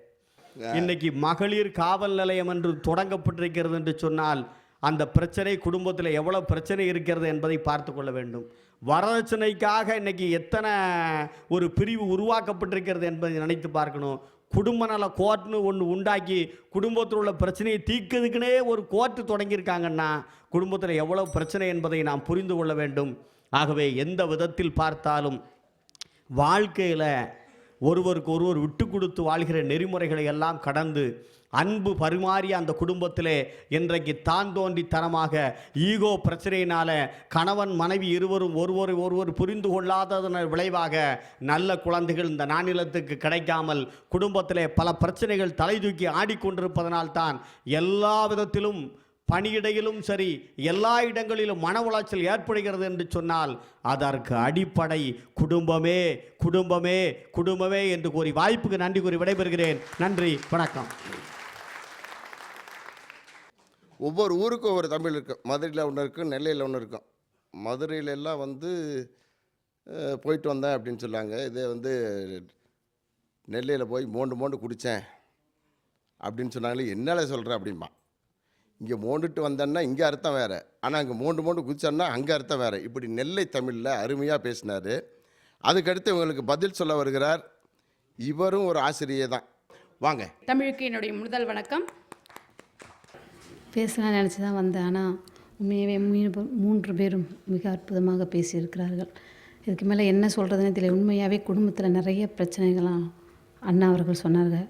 S6: இன்றைக்கி மகளிர் காவல் நிலையம் என்று தொடங்கப்பட்டிருக்கிறது என்று சொன்னால் அந்த பிரச்சனை குடும்பத்தில் எவ்வளோ பிரச்சனை இருக்கிறது என்பதை பார்த்து கொள்ள வேண்டும். வரதட்சணைக்காக இன்றைக்கி எத்தனை ஒரு பிரிவு உருவாக்கப்பட்டிருக்கிறது என்பதை நினைத்து பார்க்கணும். குடும்ப நல கோர்ட்னு ஒன்று உண்டாக்கி குடும்பத்தில் உள்ள பிரச்சனையை தீர்க்கிறதுக்குனே ஒரு கோர்ட்டு தொடங்கியிருக்காங்கன்னா குடும்பத்தில் எவ்வளோ பிரச்சனை என்பதை நாம் புரிந்து கொள்ள வேண்டும். ஆகவே எந்த விதத்தில் பார்த்தாலும் வாழ்க்கையில் ஒருவருக்கு ஒருவர் விட்டு கொடுத்து வாழ்கிற நெறிமுறைகளை எல்லாம் கடந்து அன்பு பரிமாறிய அந்த குடும்பத்திலே இன்றைக்கு தான் தோன்றித்தனமாக ஈகோ பிரச்சனையினால கணவன் மனைவி இருவரும் ஒருவர் புரிந்து கொள்ளாததன் விளைவாக நல்ல குழந்தைகள் இந்த நானிலத்துக்கு கிடைக்காமல் குடும்பத்திலே பல பிரச்சனைகள் தலை தூக்கி ஆடிக்கொண்டிருப்பதனால்தான் எல்லா விதத்திலும் பணியிடையிலும் சரி எல்லா இடங்களிலும் மன உளைச்சல் ஏற்படுகிறது என்று சொன்னால் அதற்கு அடிப்படை குடும்பமே குடும்பமே குடும்பமே என்று கூறி வாய்ப்புக்கு நன்றி கூறி விடைபெறுகிறேன். நன்றி, வணக்கம்.
S1: ஒவ்வொரு ஊருக்கும் ஒவ்வொரு தமிழ் இருக்கும். மதுரையில் ஒன்று இருக்கும், நெல்லையில் ஒன்று இருக்கும். மதுரையில எல்லாம் போயிட்டு வந்தேன் அப்படின்னு சொல்லாங்க. இதே நெல்லையில் போய் மோண்டு குடித்தேன் அப்படின்னு சொன்னாங்களே, என்னால் சொல்கிறேன் அப்படின்பா. இங்கே மோண்டுட்டு வந்தேன்னா இங்கே அர்த்தம் வேறு, ஆனால் அங்கே மோண்டு குதிச்சோன்னா அங்கே அர்த்தம் வேறு. இப்படி நெல்லை தமிழில் அருமையாக பேசினார். அதுக்கடுத்து இவங்களுக்கு பதில் சொல்ல வருகிறார். இவரும் ஒரு ஆசிரியை தான். வாங்க.
S7: தமிழுக்கு என்னுடைய முதல் வணக்கம்.
S4: பேசலாம் நினச்சி தான் வந்தேன், ஆனால் உண்மையாகவே 3 பேரும் மிக அற்புதமாக பேசியிருக்கிறார்கள். இதுக்கு மேலே என்ன சொல்கிறதுனே தெரியல. உண்மையாகவே குடும்பத்தில் நிறைய பிரச்சனைகளாம் அண்ணா அவர்கள் சொன்னார்கள்.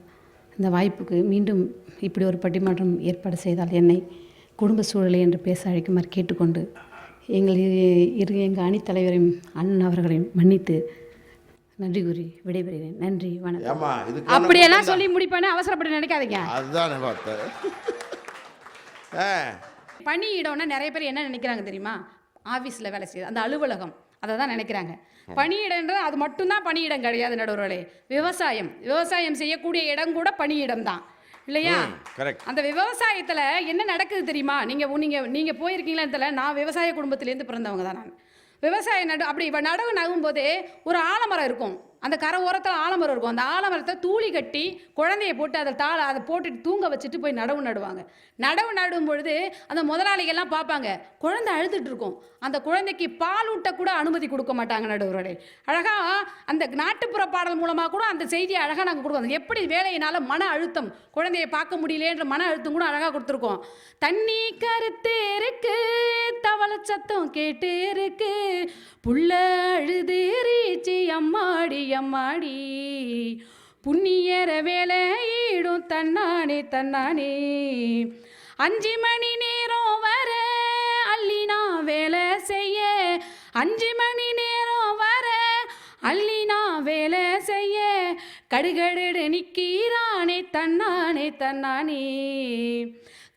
S4: இந்த வாய்ப்புக்கு மீண்டும் இப்படி ஒரு பட்டிமாற்றம் ஏற்பாடு செய்தால் என்னை குடும்ப சூழலை என்று பேச அழைக்குமாறு கேட்டுக்கொண்டு எங்கள் அணித்தலைவரையும் அண்ணன் அவர்களையும் மன்னித்து நன்றி கூறி விடைபெறுகிறேன். நன்றி, வணக்கம்.
S7: அப்படியெல்லாம் சொல்லி முடிப்பேன்னு அவசரப்பட்டு நினைக்காதீங்க.
S1: அதுதான் பார்த்தேன்.
S7: பணியிடம்னா நிறைய பேர் என்ன நினைக்கிறாங்க தெரியுமா? ஆஃபீஸில் வேலை செய்யுது அந்த அலுவலகம், அதை தான் நினைக்கிறாங்க. பணியிடன்றது அது மட்டும்தான் பணியிடம் கிடையாது நடுவர்களே. விவசாயம் செய்யக்கூடிய இடம் கூட பணியிடம் தான் இல்லையா? அந்த விவசாயத்தில் என்ன நடக்குது தெரியுமா? நீங்கள் போயிருக்கீங்களா தெரியல. நான் விவசாய குடும்பத்திலேருந்து பிறந்தவங்க தான். நான் விவசாயம் அப்படி நடவு நகும்போதே ஒரு ஆலமரம் இருக்கும். அந்த கரை ஓரத்தில் ஆலமரம் இருக்கும். அந்த ஆலமரத்தை தூளி கட்டி குழந்தைய போட்டு அதை போட்டுட்டு தூங்க வச்சுட்டு போய் நடவு நடுவாங்க. நடவு நடும் பொழுது அந்த முதலாளிகள்லாம் பார்ப்பாங்க, குழந்தை அழுதுட்டு இருக்கும். அந்த குழந்தைக்கு பால் ஊட்ட கூட அனுமதி கொடுக்க மாட்டாங்க நடுவர்களே. அழகாக அந்த நாட்டுப்புற பாடல் மூலமாக கூட அந்த செய்தியை அழகாக நாங்கள் கொடுக்கோம். எப்படி வேலையினால மன அழுத்தம், குழந்தையை பார்க்க முடியலேன்ற மன அழுத்தம் கூட அழகாக கொடுத்துருக்கோம். தண்ணி கருத்து இருக்கு, தவளை சத்தம் கேட்டு இருக்கு, புள்ள அழுது ரீச்சி அம்மாடி அம்மாடி, புண்ணியர வேலையிடும் தன்னானே தன்னானே, 5 மணி நேரம் வர அள்ளினா வேலை செய்ய, 5 மணி நேரம் வர அள்ளினா வேலை செய்ய, கடுகடு நிற்கிறானே தன்னானே தன்னானே,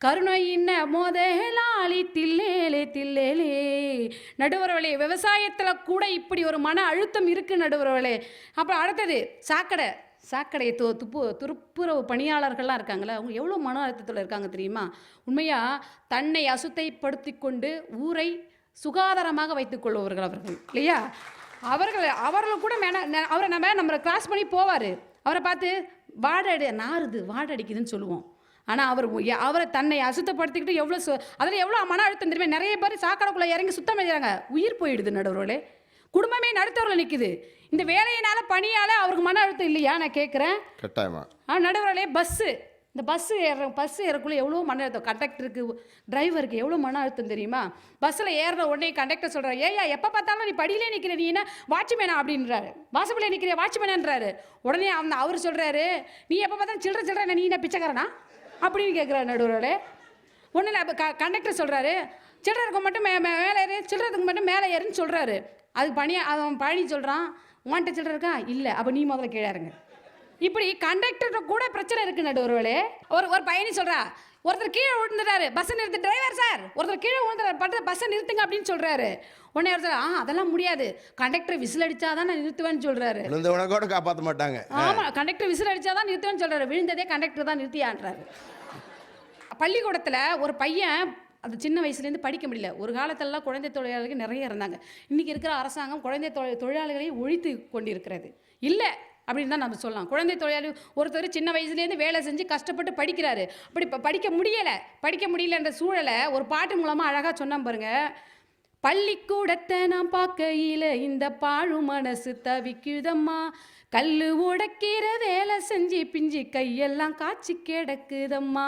S7: கருணையின்ன மோதலாளி தில்லேலே தில்லேலே. நடுவர்களே, விவசாயத்தில் கூட இப்படி ஒரு மன அழுத்தம் இருக்குது நடுவர்களே. அப்புறம் அடுத்தது சாக்கடை துப்புரவு பணியாளர்கள்லாம் இருக்காங்களே, அவங்க எவ்வளோ மன அழுத்தத்தில் இருக்காங்க தெரியுமா? உண்மையாக தன்னை அசுத்தைப்படுத்தி கொண்டு ஊரை சுகாதாரமாக வைத்துக் கொள்பவர்கள் அவர்கள் இல்லையா? அவர்கள் கூட அவரை நம்ம கிராஸ் பண்ணி போவார். அவரை பார்த்து வாடை அடிக்குதுன்னு சொல்லுவோம். ஆனால் அவரை தன்னை அசுத்தப்படுத்திக்கிட்டு அதில் எவ்வளோ மன அழுத்தம் தெரியுமா? நிறைய பேர் சாக்கடைக்குள்ளே இறங்கி சுத்தம் செய்கிறாங்க, உயிர் போயிடுது நடுவர்களே. குடும்பமே நடுத்தவர்கள் நிற்குது. இந்த வேலையினால பணியால் அவருக்கு மன அழுத்தம் இல்லையா நான் கேட்குறேன்?
S1: கட்டாயமா.
S7: நடுவர்களே, பஸ்ஸு ஏறக்குள்ளே எவ்வளோ மன அழுத்தம். கண்டக்டருக்கு, டிரைவருக்கு எவ்வளோ மன அழுத்தம் தெரியுமா? பஸ்ஸில் ஏறுற உடனே கண்டக்டர் சொல்கிறார், ஏயா எப்போ பார்த்தாலும் நீ படியிலே நிற்கிற, நீ என்ன வாட்ச்மேனா அப்படின்றாரு. வாசப்பிலே நிற்கிற வாட்ச்மேனான்றாரு. உடனே அவர் சொல்கிறாரு, நீ எப்போ பார்த்தாலும் சில்லற நீ என்ன பிச்சைக்காரனா அப்படின்னு கேட்குறாரு நடுவர்களே. ஒன்றும் இல்லை, கண்டக்டர் சொல்கிறாரு, சில்லறதுக்கு மட்டும் மேலே ஏறு, சில்லறதுக்கு மட்டும் மேலே ஏறுன்னு சொல்கிறாரு. அதுக்கு அவன் பழனி சொல்கிறான், உன்கிட்ட சில்லற இருக்கா? இல்லை, அப்போ நீ முதல்ல கீழே இறங்க. இப்படி கண்டக்டர் கூட பிரச்சனை இருக்கு நடுவர்களே. ஒரு பயணி சொல்கிறா, ஒருத்தர் கீழே விழுந்துட்டாரு, பஸ்ஸை நிறுத்து டிரைவர் சார், ஒருத்தர் கீழே விழுந்துட்டாரு, பஸ்ஸை நிறுத்துங்க அப்படின்னு சொல்கிறாரு. உடனே ஒருத்தர், அதெல்லாம் முடியாது, கண்டக்டர் விசில் அடிச்சாதான் நான் நிறுத்துவேன்னு சொல்கிறாரு.
S1: கூட காப்பாற்ற மாட்டாங்க.
S7: ஆமாம், கண்டக்டர் விசில் அடிச்சாதான் நிறுத்துவேன்னு சொல்கிறாரு. விழுந்ததே கண்டக்டர் தான் நிறுத்தியான்றாரு. பள்ளிக்கூடத்தில் ஒரு பையன் அது சின்ன வயசுலேருந்து படிக்க முடியல. ஒரு காலத்திலலாம் குழந்தை தொழிலாளர்கள் நிறைய இருந்தாங்க. இன்றைக்கி இருக்கிற அரசாங்கம் குழந்தை தொழிலாளர்களையும் ஒழித்து கொண்டிருக்கிறது. இல்லை அப்படின்னு தான் நம்ம சொல்லலாம். குழந்தை தொழிலாளி ஒருத்தர் சின்ன வயசுலேருந்து வேலை செஞ்சு கஷ்டப்பட்டு படிக்கிறாரு. அப்படி படிக்க முடியலன்ற சூழலை ஒரு பாட்டு மூலமாக அழகாக சொன்னான் பாருங்க. பள்ளிக்கூடத்தை நான் பார்க்கையில் இந்த பாழு மனசு தவிக்குதம்மா, கல்லு உடைக்கிற வேலை செஞ்சு பிஞ்சு கையெல்லாம் காய்ச்சி கிடக்குதம்மா,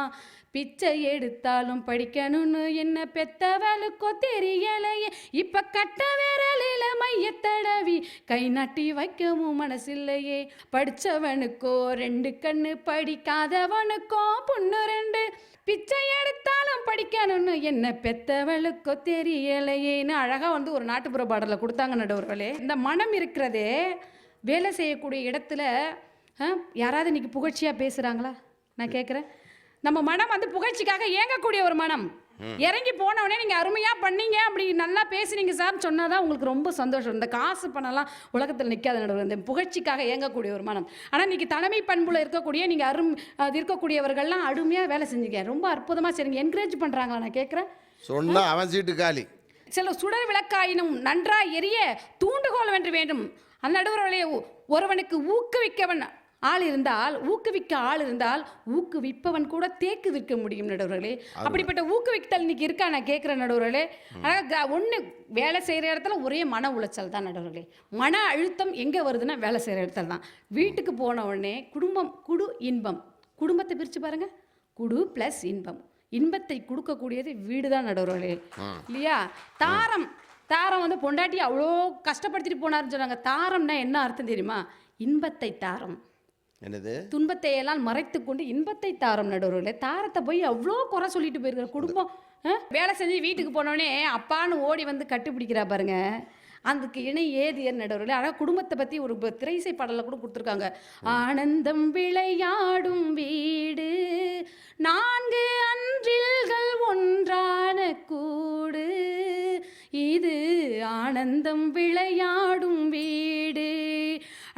S7: பிச்சை எடுத்தாலும் படிக்கணும்னு என்ன பெத்தவளுக்கோ தெரியலையே, இப்ப கட்ட விரலில மையத்தடவி கை நாட்டி வைக்கவும் மனசில்லையே, படிச்சவனுக்கோ 2 கண்ணு படிக்காதவனுக்கோ பொண்ணு 2, பிச்சை எடுத்தாலும் படிக்கணும்னு என்ன பெத்தவளுக்கோ தெரியலையேன்னு அழகா ஒரு நாட்டுப்புற பாடலை கொடுத்தாங்க நடுவர்களே. இந்த மனம் இருக்கிறதே, வேலை செய்யக்கூடிய இடத்துல யாராவது இன்னைக்கு புகழ்ச்சியாக பேசுகிறாங்களா நான் கேட்குறேன்? நம்ம மனம் புகழ்ச்சிக்காக இயங்கக்கூடிய ஒரு மனம். இறங்கி போனவொடனே நீங்கள் அருமையாக பண்ணீங்க, அப்படி நல்லா பேசுனீங்க சார் சொன்னால் தான் உங்களுக்கு ரொம்ப சந்தோஷம். இந்த காசு பணம்லாம் உலகத்தில் நிற்காத நடுவர், இந்த புகழ்ச்சிக்காக இயங்கக்கூடிய ஒரு மனம். ஆனால் இன்றைக்கி தலைமை பண்புல இருக்கக்கூடிய நீங்கள் இருக்கக்கூடியவர்கள்லாம் அருமையாக வேலை செஞ்சீங்க, ரொம்ப அற்புதமாக சரிங்க, என்கரேஜ் பண்ணுறாங்களா நான் கேட்குறேன்?
S1: சொன்னால் அவன் சீட்டு காலி.
S7: சில சுடர் விளக்காயினும் நன்றாக எரிய தூண்டுகோல் வென்று வேண்டும். அந்த நடுவர்களே, ஒருவனுக்கு ஊக்குவிக்க ஆள் இருந்தால் ஊக்குவிப்பவன் கூட தேக்கு விற்க முடியும் நடுவர்களே. அப்படிப்பட்ட ஊக்குவித்தல் இன்னைக்கு இருக்கா நான் கேட்குற நடுவர்களே. ஆனால் ஒன்று, வேலை செய்கிற இடத்துல ஒரே மன உளைச்சல் தான் நடுவர்களே. மன அழுத்தம் எங்கே வருதுன்னா வேலை செய்கிற இடத்துல தான். வீட்டுக்கு போன உடனே குடு இன்பம், குடும்பத்தை பிரித்து பாருங்க, குடு ப்ளஸ் இன்பம், இன்பத்தை கொடுக்கக்கூடியது வீடு தான் நடுவர்களே இல்லையா? தாரம் பொண்டாட்டி அவ்வளோ கஷ்டப்படுத்திட்டு போனாருன்னு சொன்னாங்க. தாரம்னா என்ன அர்த்தம் தெரியுமா? இன்பத்தை தாரம்.
S1: என்னது? துன்பத்தை
S7: எல்லாம் மறைத்து கொண்டு இன்பத்தை தாரம் நடுவர்களே. தாரத்தை போய் அவ்வளோ குறை சொல்லிட்டு போயிருக்கிற குடும்பம். வேலை செஞ்சு வீட்டுக்கு போனோடனே அப்பான்னு ஓடி கட்டுப்பிடிக்கிறா பாருங்க, அதுக்கு இணை ஏது நடுவர்களே. அழகாக குடும்பத்தை பற்றி ஒரு திரைசை பாடலில் கூட கொடுத்துருக்காங்க. ஆனந்தம் விளையாடும் வீடு, 4 அன்றில்கள் ஒன்றான கூடு, இது ஆனந்தம் விளையாடும் வீடு.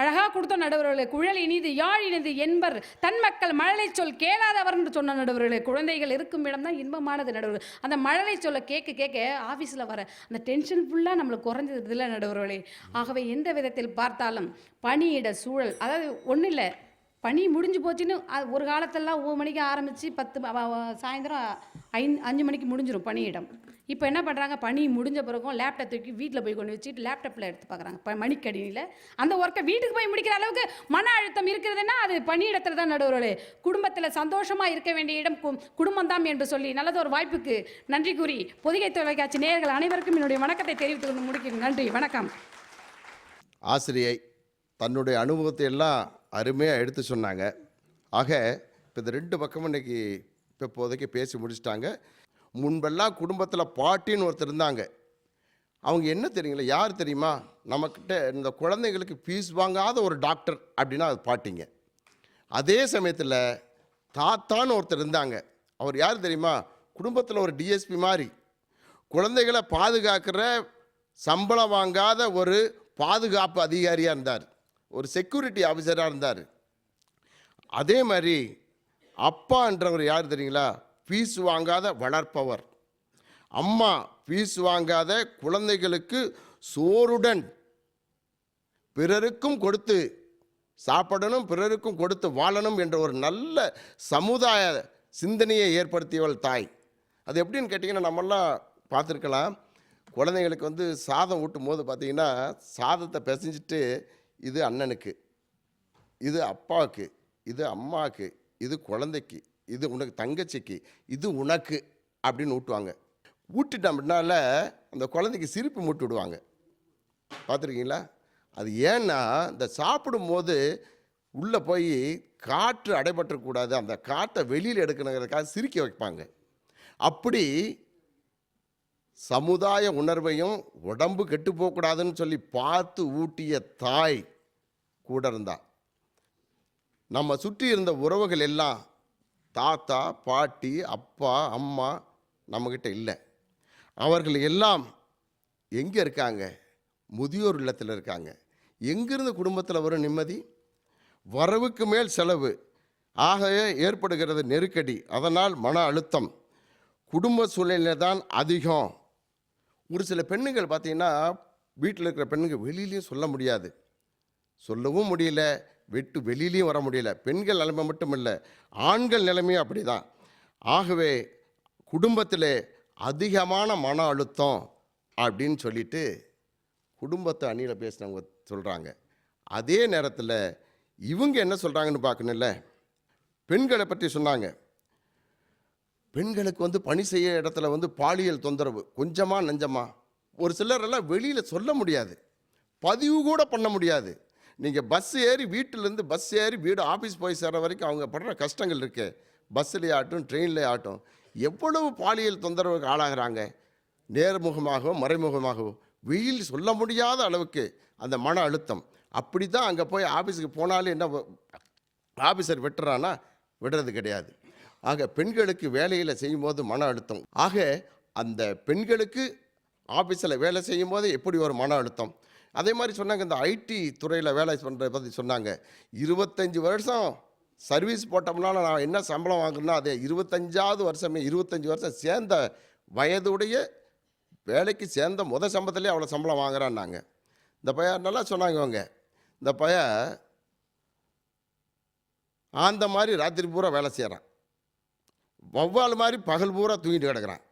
S7: அழகாக கொடுத்த நடுவர்களே. குழல் இனிது யாழ் இனிது என்பர் தன் மக்கள் மழலை சொல் கேளாதவர் என்று சொன்ன நடுவர்களே. குழந்தைகள் இருக்கும் இடம் தான் இன்பமானது நடுவர்கள். அந்த மழலை சொல்ல கேட்க ஆஃபீஸில் வர அந்த டென்ஷன் ஃபுல்லாக நம்மளுக்கு குறைஞ்சது இல்லை நடுவர்களே. ஆகவே எந்த விதத்தில் பார்த்தாலும் பணியிட சூழல், அதாவது ஒன்றும் இல்லை, பணி முடிஞ்சு போச்சுன்னு ஒரு காலத்திலலாம் 9 மணிக்கு ஆரம்பித்து 10 சாயந்தரம் 5 மணிக்கு முடிஞ்சிடும் பணியிடம். இப்போ என்ன பண்ணுறாங்க, பணி முடிஞ்ச பிறகும் லேப்டாப் தூக்கி வீட்டில் போய் கொண்டு வச்சுட்டு லேப்டாப்பில் எடுத்து பார்க்குறாங்க மணிக்கடினியில். அந்த ஒர்க்கை வீட்டுக்கு போய் முடிக்கிற அளவுக்கு மன அழுத்தம் இருக்கிறதுனா அது பணியிடத்தில் தான் நடுவர்களே. குடும்பத்தில் சந்தோஷமாக இருக்க வேண்டிய இடம் குடும்பம் தான் என்று சொல்லி நல்லது ஒரு வாய்ப்புக்கு நன்றி கூறி பொதிகை தொலைக்காட்சி நேயர்கள் அனைவருக்கும் என்னுடைய வணக்கத்தை தெரிவித்துக் கொண்டு முடிக்கிறேன். நன்றி, வணக்கம்.
S1: ஆசிரியை தன்னுடைய அனுபவத்தை எல்லாம் அருமையாக எடுத்து சொன்னாங்க. ஆக இப்போ இந்த 2 பக்கமும் இன்றைக்கி இப்போதைக்கு பேசி முடிச்சிட்டாங்க. முன்பெல்லாம் குடும்பத்தில் பாட்டின்னு ஒருத்தர் இருந்தாங்க. அவங்க என்ன தெரியுங்களா, யார் தெரியுமா? நம்மக்கிட்ட இந்த குழந்தைங்களுக்கு ஃபீஸ் வாங்காத ஒரு டாக்டர் அப்படின்னா அது பாட்டிங்க. அதே சமயத்தில் தாத்தான்னு ஒருத்தர் இருந்தாங்க, அவர் யார் தெரியுமா? குடும்பத்தில் ஒரு டிஎஸ்பி மாதிரி குழந்தைகளை பாதுகாக்கிற சம்பளம் வாங்காத ஒரு பாதுகாப்பு அதிகாரியாக இருந்தார், ஒரு செக்யூரிட்டி ஆஃபீஸராக இருந்தார். அதே மாதிரி அப்பான்றவர் யார் தெரியுங்களா? ஃபீஸ் வாங்காத வளர்ப்பவர். அம்மா ஃபீஸ் வாங்காத குழந்தைகளுக்கு சோறுடன் பிறருக்கும் கொடுத்து சாப்பிடணும், பிறருக்கும் கொடுத்து வாழணும் என்ற ஒரு நல்ல சமுதாய சிந்தனையை ஏற்படுத்தியவள் தாய். அது எப்படின்னு கேட்டிங்கன்னா, நம்மெல்லாம் பார்த்துருக்கலாம், குழந்தைங்களுக்கு வந்து சாதம் ஊட்டும் போது பார்த்தீங்கன்னா, சாதத்தை பிசைஞ்சிட்டு இது அண்ணனுக்கு, இது அப்பாவுக்கு, இது அம்மாவுக்கு, இது குழந்தைக்கு, இது உனக்கு தங்கச்சிக்கு, இது உனக்கு அப்படின்னு ஊட்டுவாங்க. ஊட்டிட்ட அப்படின்னால அந்த குழந்தைக்கு சிரிப்பு மூட்டி விடுவாங்க. பார்த்துருக்கீங்களா? அது ஏன்னா இந்த சாப்பிடும்போது உள்ளே போய் காற்று அடைபற்றக்கூடாது, அந்த காற்றை வெளியில் எடுக்கணுங்கிறதுக்காக சிரிக்க வைப்பாங்க. அப்படி சமுதாய உணர்வையும் உடம்பு கெட்டு போகக்கூடாதுன்னு சொல்லி பார்த்து ஊட்டிய தாய் கூட இருந்தா. நம்ம சுற்றி இருந்த உறவுகள் எல்லாம் தாத்தா, பாட்டி, அப்பா, அம்மா நம்மக்கிட்ட இல்லை. அவர்கள் எல்லாம் எங்கே இருக்காங்க? முதியோர் இல்லத்தில் இருக்காங்க. எங்கிருந்து குடும்பத்தில் வரும் நிம்மதி? வரவுக்கு மேல் செலவு, ஆகவே ஏற்படுகிறது நெருக்கடி, அதனால் மன அழுத்தம், குடும்ப சூழ்நிலை தான் அதிகம். ஒரு சில பெண்ணுங்கள் பார்த்தீங்கன்னா, வீட்டில் இருக்கிற பெண்ணுங்க வெளியிலையும் சொல்ல முடியாது, சொல்லவும் முடியல, வெளியிலையும் வர முடியல. பெண்கள் நிலைமை மட்டும் இல்லை, ஆண்கள் நிலைமையும் அப்படி தான். ஆகவே குடும்பத்தில் அதிகமான மன அழுத்தம் அப்படின்னு சொல்லிட்டு குடும்பத்தை அணியில் பேசினவங்க சொல்கிறாங்க. அதே நேரத்தில் இவங்க என்ன சொல்கிறாங்கன்னு பார்க்கணும்ல, பெண்களை பற்றி சொன்னாங்க. பெண்களுக்கு வந்து பணி செய்ய இடத்துல வந்து பாலியல் தொந்தரவு கொஞ்சமா நஞ்சமா, ஒரு சிலரெல்லாம் வெளியில் சொல்ல முடியாது, பதிவு கூட பண்ண முடியாது. நீங்கள் பஸ் ஏறி வீட்டிலேருந்து பஸ் ஏறி வீடு ஆஃபீஸ் போய் சேர வரைக்கும் அவங்க படுற கஷ்டங்கள் இருக்கு. பஸ்ஸிலே ஆகட்டும், ட்ரெயினில் ஆகட்டும், எவ்வளவு பாலியல் தொந்தரவுக்கு ஆளாகிறாங்க. நேர்முகமாகவோ மறைமுகமாகவோ வெயில் சொல்ல முடியாத அளவுக்கு அந்த மன அழுத்தம். அப்படி தான் அங்கே போய் ஆஃபீஸுக்கு போனாலும் என்ன ஆஃபீஸர் வெட்டுறானா? விடுறது கிடையாது. ஆக பெண்களுக்கு வேலையில் செய்யும்போது மன அழுத்தம். ஆக அந்த பெண்களுக்கு ஆஃபீஸில் வேலை செய்யும் போது எப்படி ஒரு மன அழுத்தம். அதே மாதிரி சொன்னாங்க, இந்த ஐடி துறையில் வேலை பண்ணுறத பற்றி சொன்னாங்க. 25 வருஷம் சர்வீஸ் போட்டோம்னால நான் என்ன சம்பளம் வாங்குறேன்னா, அதே 25வது வருஷமே 25 வருஷம் சேர்ந்த வயதுடைய வேலைக்கு சேர்ந்த சம்பளத்திலே அவ்வளோ சம்பளம் வாங்குறான்னாங்க. இந்த பையன் நல்லா சொன்னாங்க. அவங்க இந்த பையன் அந்த மாதிரி ராத்திரி பூரா வேலை செய்கிறான், வவ்வால் மாதிரி பகல் பூரா தூங்கிட்டு கிடக்கிறான்,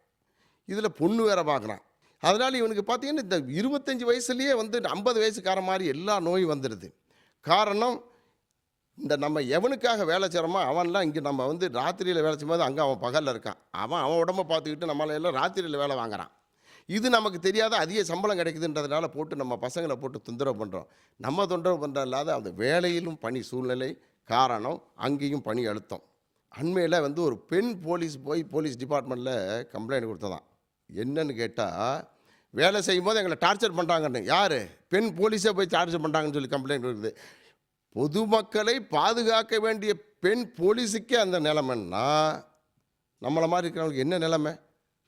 S1: இதில் பொண்ணு வேற பார்க்குறான். அதனால் இவனுக்கு பார்த்தீங்கன்னா இந்த 25 வயசுலேயே வந்து 50 வயசுக்கார மாதிரி எல்லா நோயும் வந்துடுது. காரணம், இந்த நம்ம எவனுக்காக வேலை செய்கிறோமோ அவன்லாம் இங்கே நம்ம வந்து ராத்திரியில் வேலை செய்யும்போது அங்கே அவன் பகலில் இருக்கான். அவன் உடம்பை பார்த்துக்கிட்டு நம்மளெல்லாம் ராத்திரியில் வேலை வாங்குறான். இது நமக்கு தெரியாத அதிக சம்பளம் கிடைக்குதுன்றதுனால போட்டு நம்ம பசங்களை போட்டு தொந்தரவு பண்ணுறோம். நம்ம தொந்தரவு பண்ணுறது இல்லாத அந்த வேலையிலும் பணி சூழ்நிலை காரணம், அங்கேயும் பணி அழுத்தம். அண்மையில் வந்து ஒரு பெண் போலீஸ் டிபார்ட்மெண்ட்டில் கம்ப்ளைண்ட் கொடுத்ததான். என்னன்னு கேட்டால், வேலை செய்யும் போது எங்களை டார்ச்சர் பண்ணுறாங்கன்னு. யார்? பெண் போலீஸே போய் டார்ச்சர் பண்ணுறாங்கன்னு சொல்லி கம்ப்ளைண்ட் கொடுக்குது. பொதுமக்களை பாதுகாக்க வேண்டிய பெண் போலீஸுக்கே அந்த நிலைமைன்னா நம்மளை மாதிரி இருக்கிறவங்களுக்கு என்ன நிலைமை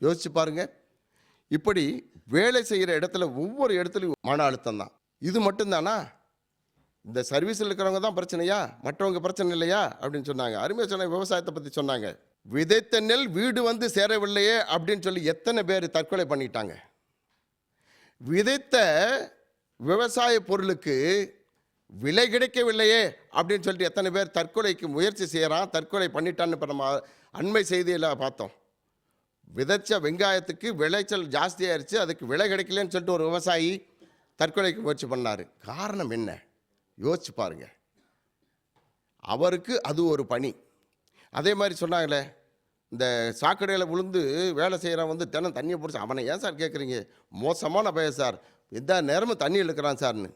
S1: யோசிச்சு பாருங்கள். இப்படி வேலை செய்கிற இடத்துல ஒவ்வொரு இடத்துலையும் மன அழுத்தம் தான். இது மட்டும்தானா? இந்த சர்வீஸில் இருக்கிறவங்க தான் பிரச்சனையா? மற்றவங்க பிரச்சனை இல்லையா அப்படின்னு சொன்னாங்க. அருமையாக சொன்னாங்க. விவசாயத்தை பற்றி சொன்னாங்க. விதைத்த நெல் வீடு வந்து சேரவில்லையே அப்படின்னு சொல்லி எத்தனை பேர் தற்கொலை பண்ணிட்டாங்க. விதைத்த விவசாய பொருளுக்கு விலை கிடைக்கவில்லையே அப்படின்னு சொல்லிட்டு எத்தனை பேர் தற்கொலைக்கு முயற்சி செய்கிறான், தற்கொலை பண்ணிட்டான்னு இப்போ நம்ம அண்மை செய்தியில் பார்த்தோம். விதைச்ச வெங்காயத்துக்கு விளைச்சல் ஜாஸ்தியாகிடுச்சு, அதுக்கு விலை கிடைக்கலன்னு சொல்லிட்டு ஒரு விவசாயி தற்கொலைக்கு முயற்சி பண்ணார். காரணம் என்ன யோசிச்சு பாருங்க. அவருக்கு அது ஒரு பணி. அதே மாதிரி சொன்னாங்களே, இந்த சாக்கடையில் விழுந்து வேலை செய்கிறவன் வந்து தினம் தண்ணியை பிடிச்சி, அவனை ஏன் சார் கேட்குறீங்க, மோசமான பையன் சார், எந்த நேரமும் தண்ணி இழுக்கிறான் சார்னு.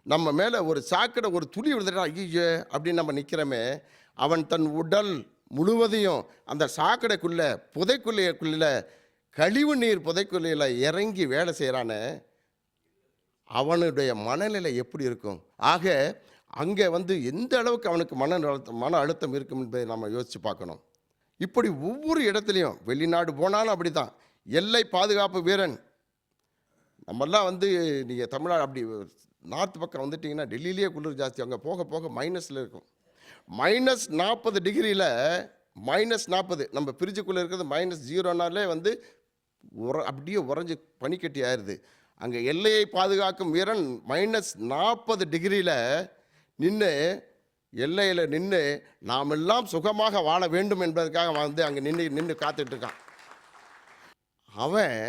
S1: நம்ம மேலே ஒரு சாக்கடை ஒரு துளி விழுந்துட்டா ஐயோ அப்படின்னு நம்ம நிற்கிறோமே, அவன் தன் உடல் முழுவதையும் அந்த சாக்கடைக்குள்ளே புதைக்குள்ளைக்குள்ள கழிவு நீர் புதைக்குள்ளையில் இறங்கி வேலை செய்கிறானே, அவனுடைய மனநிலை எப்படி இருக்கும்? ஆக அங்கே வந்து எந்த அளவுக்கு அவனுக்கு மன அழுத்தம் இருக்கும் என்பதை நம்ம யோசித்து பார்க்கணும். இப்படி ஒவ்வொரு இடத்துலையும் வெளிநாடு போனாலும் அப்படி தான். எல்லை பாதுகாப்பு வீரன். நம்மெல்லாம் வந்து நீங்கள் தமிழ்நாடு அப்படி நார்த் பக்கம் வந்துட்டிங்கன்னா டெல்லியிலேயே குளிர் ஜாஸ்தி, அங்கே போக போக மைனஸில் இருக்கும். -40 டிகிரியில் -40 நம்ம ஃப்ரிட்ஜுக்குள்ளே இருக்கிறது -0னாலே வந்து அப்படியே உறைஞ்சி பனிக்கட்டி ஆயிடுது. அங்கே எல்லையை பாதுகாக்கும் வீரன் -40 டிகிரியில் நின்று எல்லையில் நின்று நாம் எல்லாம் சுகமாக வாழ வேண்டும் என்பதற்காக வந்து அங்கே நின்று காத்துட்ருக்கான். அவன்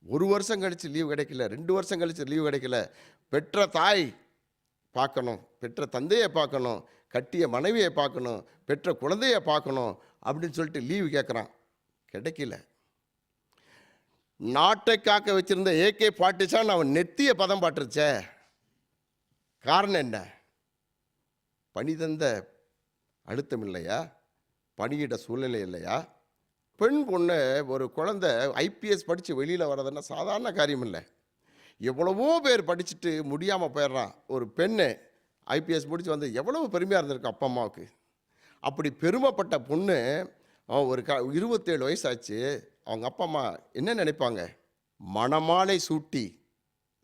S1: 1 வருஷம் கழித்து லீவு கிடைக்கல, 2 வருஷம் கழித்து லீவு கிடைக்கல. பெற்ற தாய் பார்க்கணும், பெற்ற தந்தையை பார்க்கணும், கட்டிய மனைவியை பார்க்கணும், பெற்ற குழந்தையை பார்க்கணும் அப்படின்னு சொல்லிட்டு லீவு கேட்குறான். கிடைக்கல. நாட்டை காக்க வச்சிருந்த AK-47 அவன் நெத்திய பதம் பாட்டுருச்சே. காரணம் என்ன? பணி தந்த அழுத்தம் இல்லையா? பணியிட சூழ்நிலை இல்லையா? பெண் பொண்ணு ஒரு குழந்தை IPS படித்து வெளியில் வர்றதுன்னா சாதாரண காரியம் இல்லை. எவ்வளவோ பேர் படிச்சுட்டு முடியாமல் போயிடுறான். ஒரு பெண்ணு IPS முடித்து வந்து எவ்வளவு பெருமையாக இருந்திருக்கு அப்பா அம்மாவுக்கு. அப்படி பெருமைப்பட்ட பொண்ணு ஒரு 27 வயசாச்சு. அவங்க அப்பா அம்மா என்ன நினைப்பாங்க? மணமாலை சூட்டி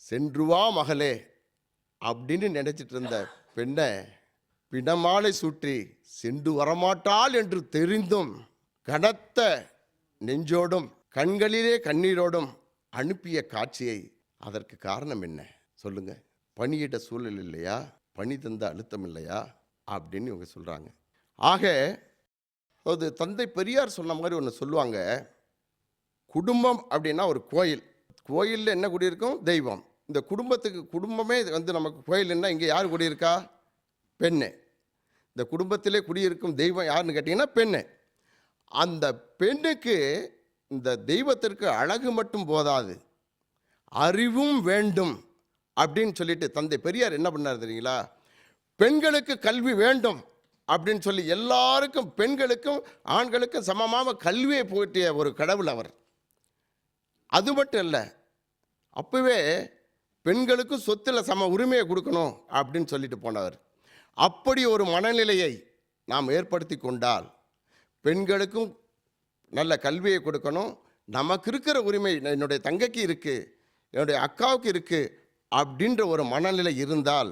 S1: சென்று வா மகளே அப்படின்னு நினச்சிட்டு இருந்த பெண்ணை பிணமாலை சூட்டி சென்று வரமாட்டாள் என்று தெரிந்தும் கனத்த நெஞ்சோடும் கண்களிலே கண்ணீரோடும் அனுப்பிய காட்சியை, அதற்கு காரணம் என்ன சொல்லுங்க? பணியிட சூழல் இல்லையா? பணி தந்த அழுத்தம் இல்லையா? அப்படின்னு இவங்க சொல்கிறாங்க. ஆக அது தந்தை பெரியார் சொன்ன மாதிரி ஒன்று சொல்லுவாங்க. குடும்பம் அப்படின்னா ஒரு கோயில். கோயிலில் என்ன குடியிருக்கும்? தெய்வம். இந்த குடும்பமே வந்து நமக்கு கோயில்னா இங்கே யார் குடியிருக்கா? பெண்ணு. இந்த குடும்பத்திலே குடியிருக்கும் தெய்வம் யாருன்னு கேட்டிங்கன்னா பெண்ணு. அந்த பெண்ணுக்கு இந்த தெய்வத்திற்கு அழகு மட்டும் போதாது, அறிவும் வேண்டும் அப்படின்னு சொல்லிட்டு தந்தை பெரியார் என்ன பண்ணார் தெரியுங்களா? பெண்களுக்கு கல்வி வேண்டும் அப்படின்னு சொல்லி எல்லாருக்கும், பெண்களுக்கும் ஆண்களுக்கும் சமமாக கல்வியை போட்டிய ஒரு கடவுள் அவர். அது மட்டும் இல்லை, அப்போவே பெண்களுக்கும் சொத்தில் சம உரிமையை கொடுக்கணும் அப்படின்னு சொல்லிட்டு போனவர். அப்படி ஒரு மனநிலையை நாம் ஏற்படுத்தி கொண்டால் பெண்களுக்கும் நல்ல கல்வியை கொடுக்கணும், நமக்கு இருக்கிற உரிமை என்னுடைய தங்கைக்கு இருக்குது, என்னுடைய அக்காவுக்கு இருக்குது அப்படின்ற ஒரு மனநிலை இருந்தால்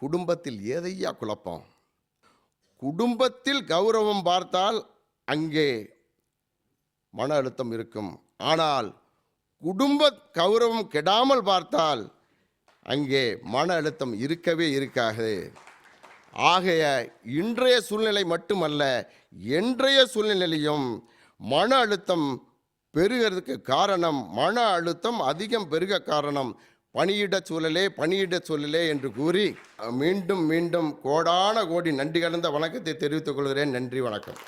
S1: குடும்பத்தில் ஏதையா குழப்பம்? குடும்பத்தில் கௌரவம் பார்த்தால் அங்கே மன அழுத்தம் இருக்கும். ஆனால் குடும்ப கௌரவம் கெடாமல் பார்த்தால் அங்கே மன அழுத்தம் இருக்கவே இருக்காது. ஆகைய இன்றைய சூழ்நிலை மட்டுமல்ல, என்றைய சூழ்நிலையிலும் மன அழுத்தம் பெருகிறதுக்கு காரணம், மன அழுத்தம் அதிகம் பெருக காரணம் பணியிட சூழலே என்று கூறி மீண்டும் கோடான கோடி நன்றி கலந்த வணக்கத்தை தெரிவித்துக் கொள்கிறேன். நன்றி, வணக்கம்.